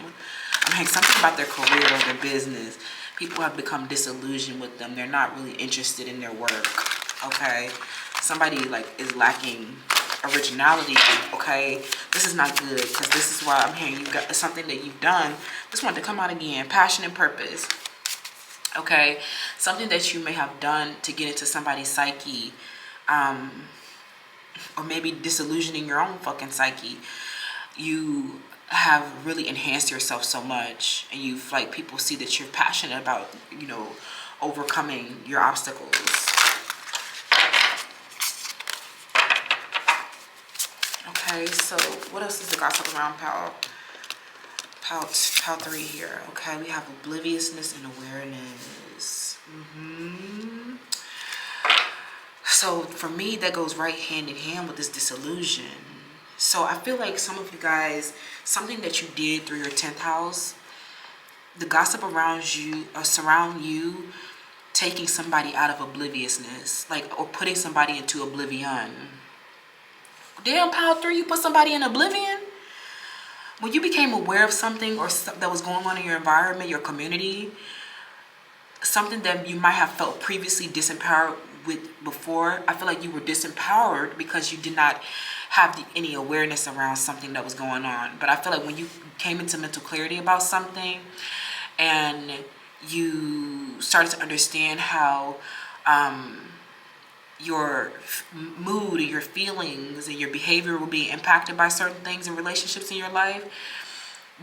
I'm hearing something about their career or their business. People have become disillusioned with them. They're not really interested in their work. Okay, somebody like is lacking originality. Okay, this is not good, because this is why I'm hearing you got something that you've done. This want to come out again. Passion and purpose. Okay, something that you may have done to get into somebody's psyche, or maybe disillusioning your own fucking psyche. You have really enhanced yourself so much, and you've, like, people see that you're passionate about, you know, overcoming your obstacles. Okay, so what else is the gossip around pile 3 here? Okay, we have obliviousness and awareness. So for me, that goes right hand in hand with this disillusion. So I feel like some of you guys, something that you did through your 10th house, the gossip around you, surround you, taking somebody out of obliviousness, like, or putting somebody into oblivion. Damn, pile 3, you put somebody in oblivion? When you became aware of something or that was going on in your environment, your community, something that you might have felt previously disempowered with before, I feel like you were disempowered because you did not have any awareness around something that was going on. But I feel like when you came into mental clarity about something, and you started to understand how your mood and your feelings and your behavior will be impacted by certain things and relationships in your life,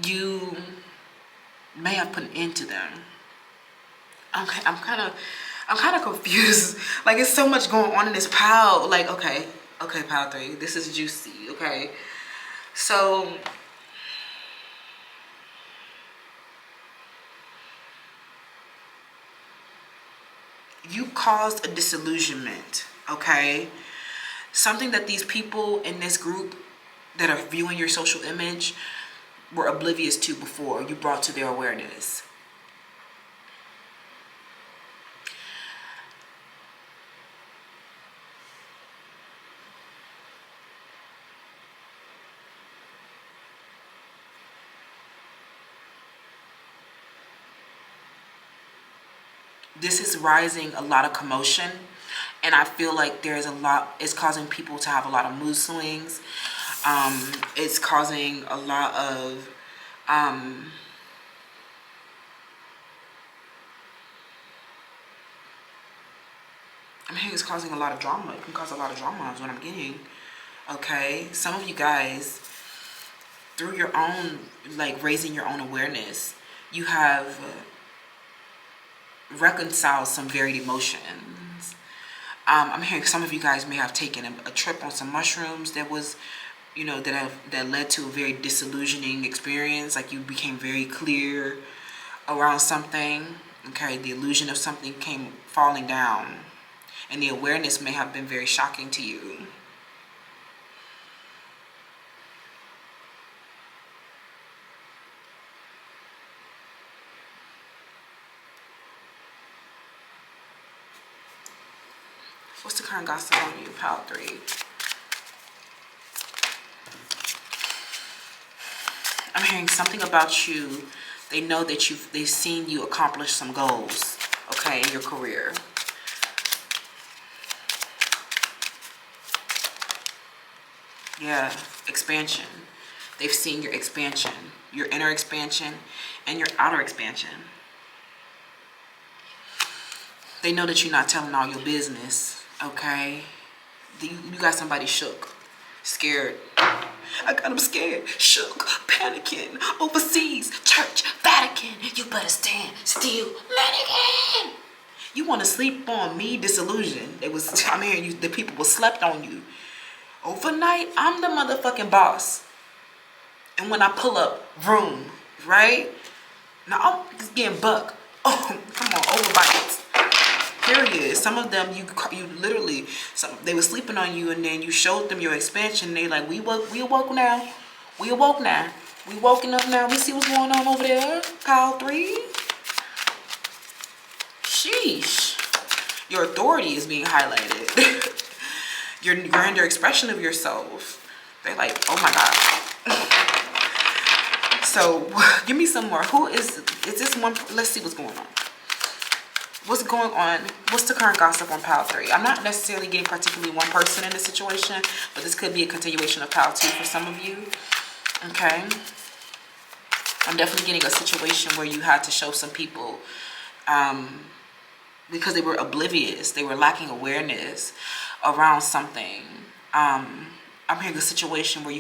you may have put an end to them. Okay, I'm kind of confused. Like, it's so much going on in this pile. Like, okay, pile 3, this is juicy. Okay, so you caused a disillusionment. Okay, something that these people in this group that are viewing your social image were oblivious to before, you brought to their awareness. This is rising a lot of commotion, and I feel like there's a lot, it's causing people to have a lot of mood swings. It's causing a lot of I mean, it's causing a lot of drama. It can cause a lot of drama is what I'm getting. Okay, some of you guys, through your own, like raising your own awareness, you have reconciled some varied emotions. I'm hearing some of you guys may have taken a trip on some mushrooms that was, you know, that led to a very disillusioning experience. Like you became very clear around something. Okay, the illusion of something came falling down, and the awareness may have been very shocking to you. What's the current gossip on you, pile 3? I'm hearing something about you. They know that they've seen you accomplish some goals, okay, in your career. Yeah, expansion. They've seen your expansion, your inner expansion and your outer expansion. They know that you're not telling all your business, okay? You got somebody shook, scared. I got them scared, shook, panicking, overseas, church, Vatican. You better stand still, mannequin. You want to sleep on me, disillusioned. I'm hearing you, the people was slept on you. Overnight, I'm the motherfucking boss. And when I pull up, room, right? Now I'm just getting buck. Oh, come on, overbites. Period. Some of them, you literally, they were sleeping on you, and then you showed them your expansion. They like, we awoke now. We awoke now. We woken up now. We see what's going on over there. Pile 3. Sheesh. Your authority is being highlighted. Your grander expression of yourself. They're like, oh my God. So give me some more. Who is this one? Let's see what's going on. What's going on? What's the current gossip on pile 3? I'm not necessarily getting particularly one person in this situation, but this could be a continuation of pile 2 for some of you. Okay. I'm definitely getting a situation where you had to show some people because they were oblivious. They were lacking awareness around something. I'm hearing a situation where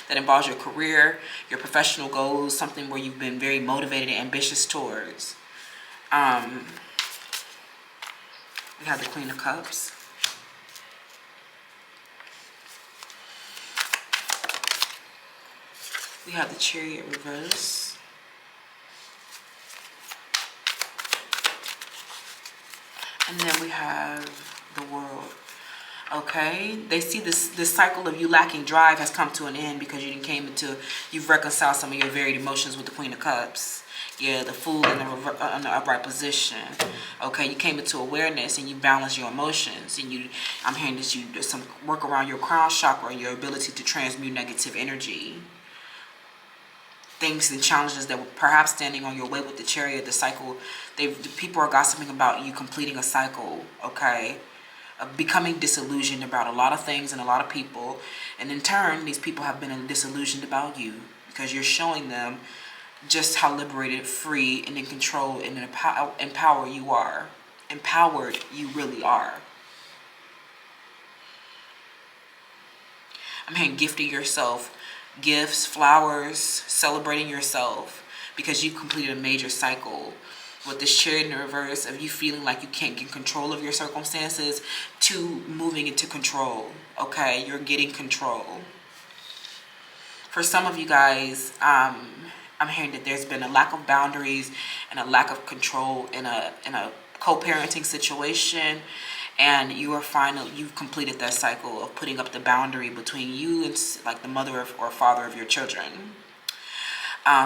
that involves your career, your professional goals, something where you've been very motivated and ambitious towards. We have the Queen of Cups. We have the Chariot reverse. And then we have the World. Okay, they see this cycle of you lacking drive has come to an end because you've reconciled some of your varied emotions with the Queen of Cups. Yeah, the Fool in the upright position. Okay, you came into awareness and you balance your emotions, and I'm hearing that you do some work around your crown chakra, your ability to transmute negative energy. Things and challenges that were perhaps standing on your way with the Chariot, the cycle. The people are gossiping about you completing a cycle. Okay. Of becoming disillusioned about a lot of things and a lot of people, and in turn these people have been disillusioned about you because you're showing them just how liberated, free, and in control and empowered you really are. I'm hearing gifting yourself gifts, flowers, celebrating yourself because you completed a major cycle. With this Chariot in the reverse of you feeling like you can't get control of your circumstances to moving into control. Okay, you're getting control. For some of you guys, I'm hearing that there's been a lack of boundaries and a lack of control in a co-parenting situation, and you've completed that cycle of putting up the boundary between you and like the mother or father of your children.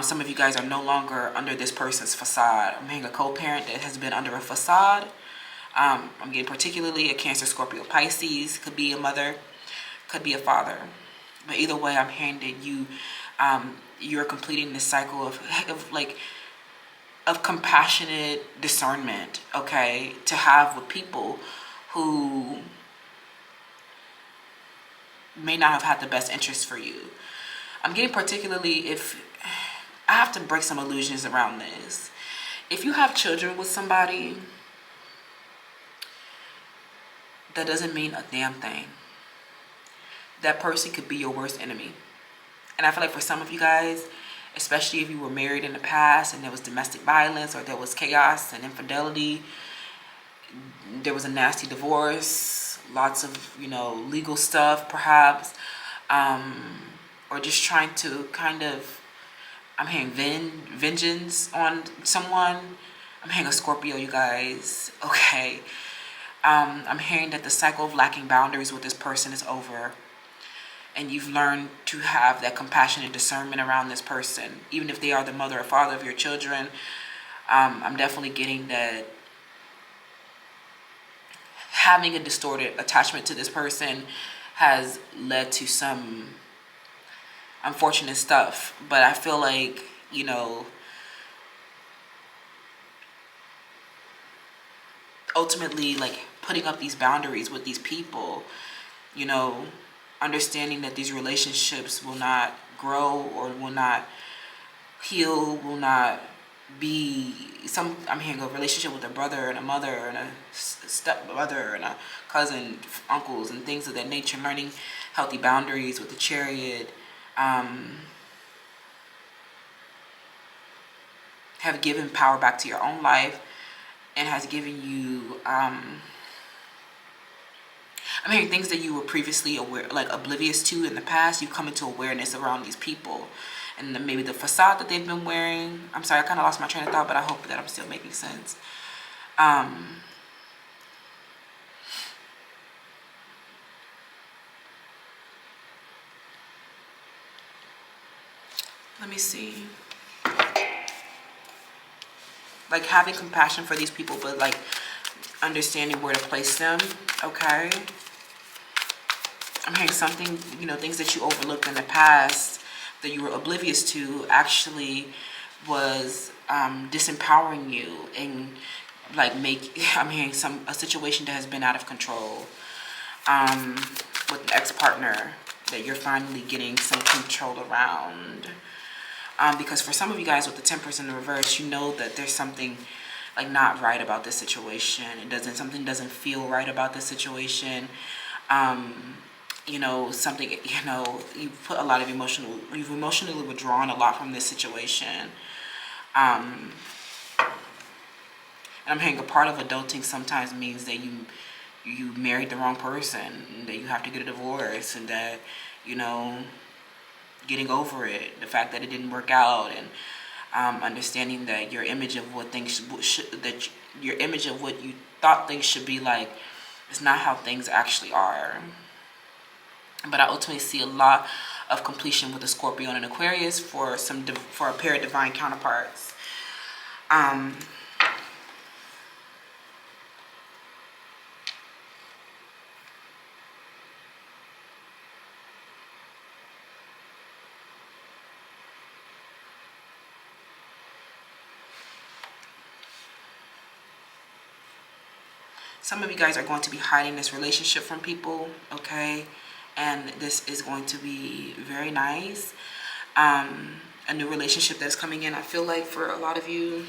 Some of you guys are no longer under this person's facade. I'm hearing a co-parent that has been under a facade. I'm getting particularly a Cancer, Scorpio, Pisces. Could be a mother, could be a father. But either way, I'm hearing that you're completing this cycle of compassionate discernment, okay, to have with people who may not have had the best interest for you. I'm getting particularly if I have to break some illusions around this. If you have children with somebody, that doesn't mean a damn thing. That person could be your worst enemy. And I feel like for some of you guys, especially if you were married in the past and there was domestic violence or there was chaos and infidelity, there was a nasty divorce, lots of, you know, legal stuff perhaps, or just trying to kind of, I'm hearing vengeance on someone. I'm hearing a Scorpio, you guys. Okay. I'm hearing that the cycle of lacking boundaries with this person is over. And you've learned to have that compassion and discernment around this person. Even if they are the mother or father of your children, I'm definitely getting that having a distorted attachment to this person has led to some unfortunate stuff. But I feel like, you know, ultimately, like, putting up these boundaries with these people, you know, understanding that these relationships will not grow or will not heal, will not be some, I'm hearing a relationship with a brother and a mother and a stepmother and a cousin, uncles and things of that nature, learning healthy boundaries with the Chariot, have given power back to your own life and has given you, I'm hearing things that you were previously aware, like oblivious to in the past. You've come into awareness around these people, and then maybe the facade that they've been wearing. I'm sorry, I kind of lost my train of thought, but I hope that I'm still making sense. Let me see. Like having compassion for these people, but like understanding where to place them. Okay. I'm hearing something, you know, things that you overlooked in the past that you were oblivious to actually was disempowering you and like I'm hearing a situation that has been out of control with an ex-partner that you're finally getting some control around. Because for some of you guys with the Temperance in the reverse, you know that there's something like not right about this situation. Something doesn't feel right about this situation. You know, something, you know, you've emotionally withdrawn a lot from this situation. And I'm hearing a part of adulting sometimes means that you married the wrong person, and that you have to get a divorce, and that, you know, getting over it, the fact that it didn't work out, and understanding that your image of what things your image of what you thought things should be like is not how things actually are. But I ultimately see a lot of completion with a Scorpio and an Aquarius for a pair of divine counterparts. Some of you guys are going to be hiding this relationship from people, okay? And this is going to be very nice. A new relationship that's coming in, I feel like, for a lot of you.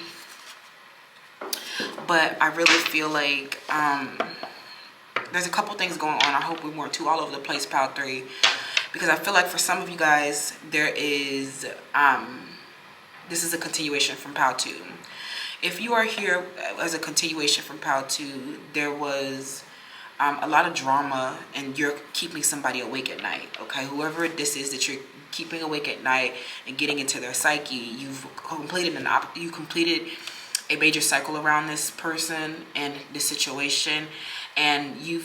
But I really feel like there's a couple things going on. I hope we weren't too all over the place, Pile 3. Because I feel like for some of you guys, there is, this is a continuation from Pile 2. If you are here as a continuation from Pile 2, there was a lot of drama, and you're keeping somebody awake at night, okay? Whoever this is that you're keeping awake at night and getting into their psyche, you've completed a major cycle around this person and this situation, and you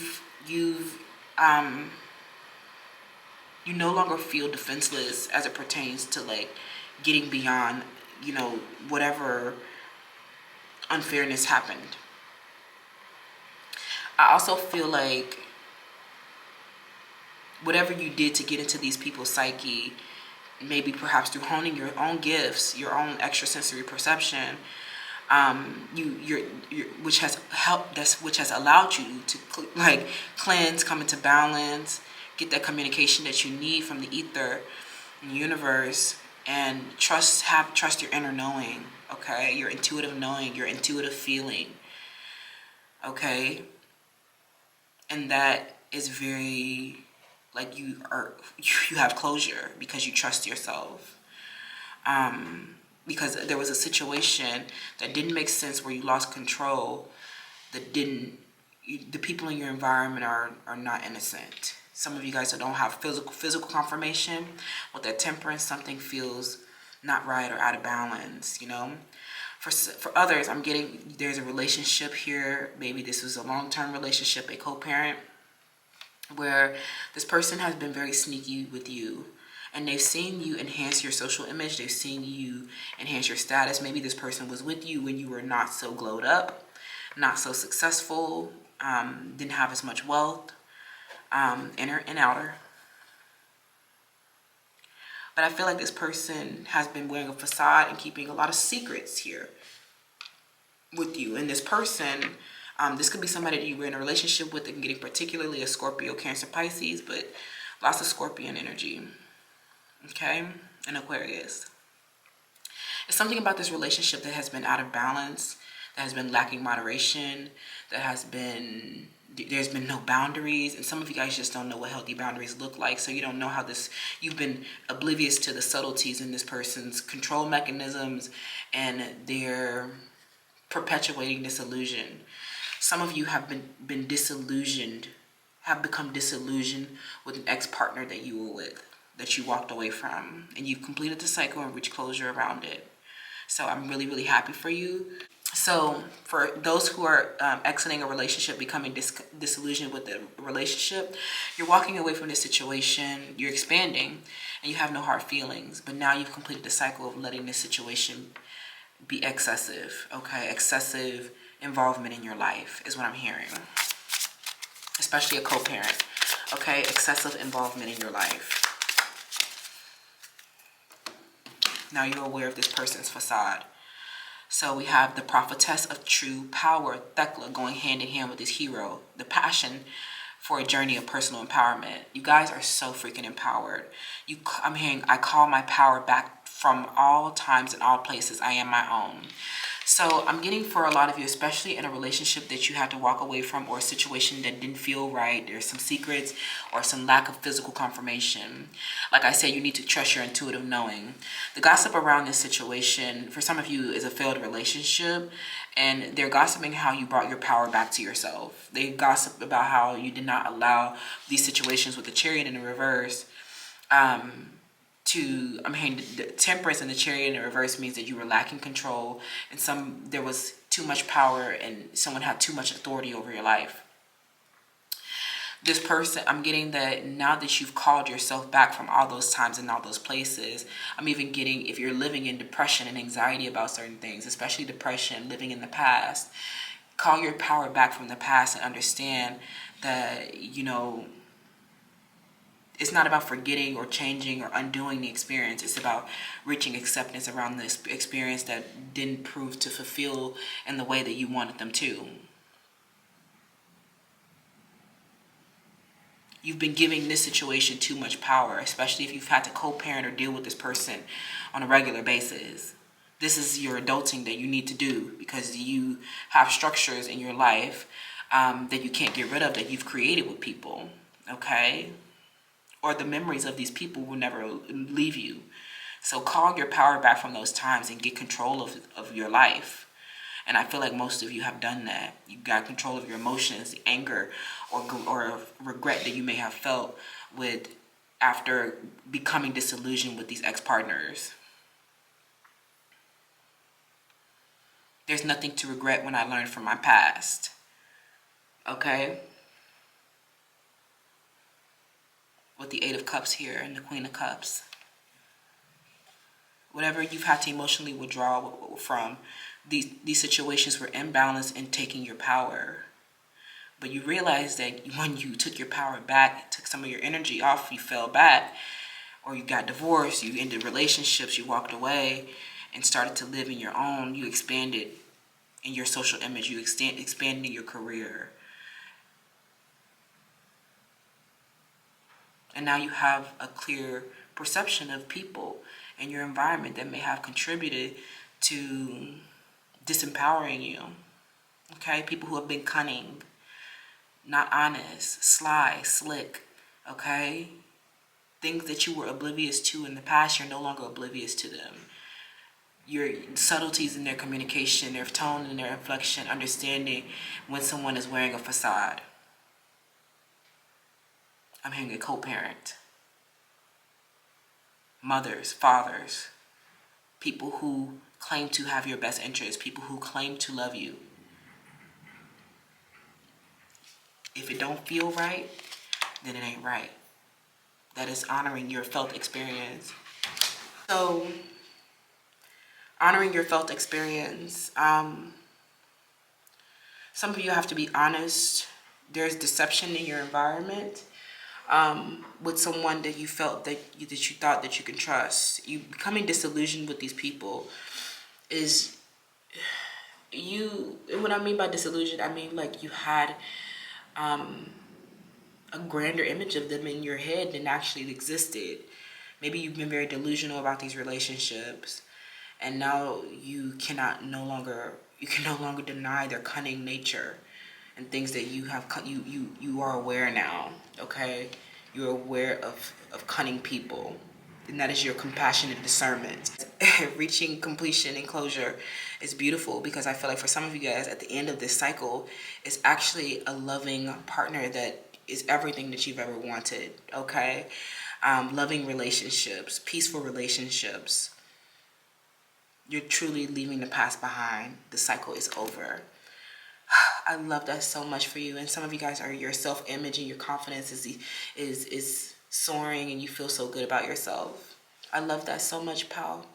no longer feel defenseless as it pertains to like getting beyond, you know, whatever unfairness happened. I also feel like whatever you did to get into these people's psyche, maybe perhaps through honing your own gifts, your own extrasensory perception, which has helped, which has allowed you to like cleanse, come into balance, get that communication that you need from the ether and the universe, and trust your inner knowing, okay? Your intuitive knowing, your intuitive feeling, okay? And that is very like you have closure because you trust yourself. Because there was a situation that didn't make sense where you lost control, the people in your environment are not innocent. Some of you guys that don't have physical confirmation with that temperance, something feels not right or out of balance, you know. For others, I'm getting there's a relationship here. Maybe this was a long-term relationship, a co-parent, where this person has been very sneaky with you, and they've seen you enhance your social image. They've seen you enhance your status. Maybe this person was with you when you were not so glowed up, not so successful, didn't have as much wealth, inner and outer. But I feel like this person has been wearing a facade and keeping a lot of secrets here with you. And this person, this could be somebody that you were in a relationship with, and getting particularly a Scorpio, Cancer, Pisces, but lots of Scorpion energy, okay, and Aquarius. It's something about this relationship that has been out of balance, that has been lacking moderation, there's been no boundaries, and some of you guys just don't know what healthy boundaries look like, so you don't know how you've been oblivious to the subtleties in this person's control mechanisms, and they're perpetuating this illusion. Some of you have been disillusioned, have become disillusioned with an ex-partner that you were with, that you walked away from, and you've completed the cycle and reached closure around it. So I'm really, really happy for you. So for those who are exiting a relationship, becoming disillusioned with the relationship, you're walking away from this situation, you're expanding, and you have no hard feelings. But now you've completed the cycle of letting this situation be excessive, okay? Excessive involvement in your life is what I'm hearing. Especially a co-parent, okay? Excessive involvement in your life. Now you're aware of this person's facade. So we have the prophetess of true power, Thecla, going hand in hand with this hero, the passion for a journey of personal empowerment. You guys are so freaking empowered. I'm hearing, I call my power back from all times and all places. I am my own. So I'm getting for a lot of you, especially in a relationship that you had to walk away from, or a situation that didn't feel right, there's some secrets or some lack of physical confirmation. Like I said, you need to trust your intuitive knowing. The gossip around this situation, for some of you, is a failed relationship, and they're gossiping how you brought your power back to yourself. They gossip about how you did not allow these situations with the Chariot in the reverse the temperance and the Chariot in the reverse means that you were lacking control, and there was too much power and someone had too much authority over your life. This person, I'm getting that now that you've called yourself back from all those times and all those places, I'm even getting, if you're living in depression and anxiety about certain things, especially depression, living in the past, call your power back from the past and understand that, you know, it's not about forgetting or changing or undoing the experience. It's about reaching acceptance around this experience that didn't prove to fulfill in the way that you wanted them to. You've been giving this situation too much power, especially if you've had to co-parent or deal with this person on a regular basis. This is your adulting that you need to do because you have structures in your life that you can't get rid of, that you've created with people, okay? Or the memories of these people will never leave you. So call your power back from those times and get control of your life. And I feel like most of you have done that. You got control of your emotions, the anger or regret that you may have felt after becoming disillusioned with these ex-partners. There's nothing to regret when I learned from my past. Okay? With the Eight of Cups here and the Queen of Cups. Whatever you've had to emotionally withdraw from, these situations were imbalanced and taking your power. But you realize that when you took your power back, took some of your energy off, you fell back, or you got divorced, you ended relationships, you walked away and started to live in your own, you expanded in your social image, you expanded your career. And now you have a clear perception of people in your environment that may have contributed to disempowering you. Okay? People who have been cunning, not honest, sly, slick. okay? Things that you were oblivious to in the past, you're no longer oblivious to them. Your subtleties in their communication, their tone and their inflection, understanding when someone is wearing a facade. I'm hearing a co-parent. Mothers, fathers, people who claim to have your best interest, people who claim to love you. If it don't feel right, then it ain't right. That is honoring your felt experience. So, honoring your felt experience. Some of you have to be honest. There's deception in your environment with someone that you felt that you thought that you can trust. You becoming disillusioned with these people is you. What I mean by disillusioned, I mean like you had a grander image of them in your head than actually existed. Maybe you've been very delusional about these relationships, and now you can no longer deny their cunning nature and things that you are aware now. Okay, you're aware of cunning people, and that is your compassionate discernment. Reaching completion and closure is beautiful, because I feel like for some of you guys at the end of this cycle is actually a loving partner that is everything that you've ever wanted. Okay, loving relationships, peaceful relationships. You're truly leaving the past behind. The cycle is over. I love that so much for you. And some of you guys are, your self-image and your confidence is soaring, and you feel so good about yourself. I love that so much, pal.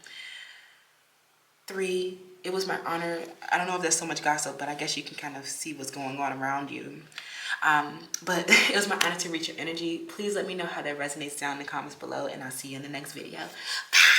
3, it was my honor. I don't know if there's so much gossip, but I guess you can kind of see what's going on around you. But it was my honor to reach your energy. Please let me know how that resonates down in the comments below, and I'll see you in the next video. Bye.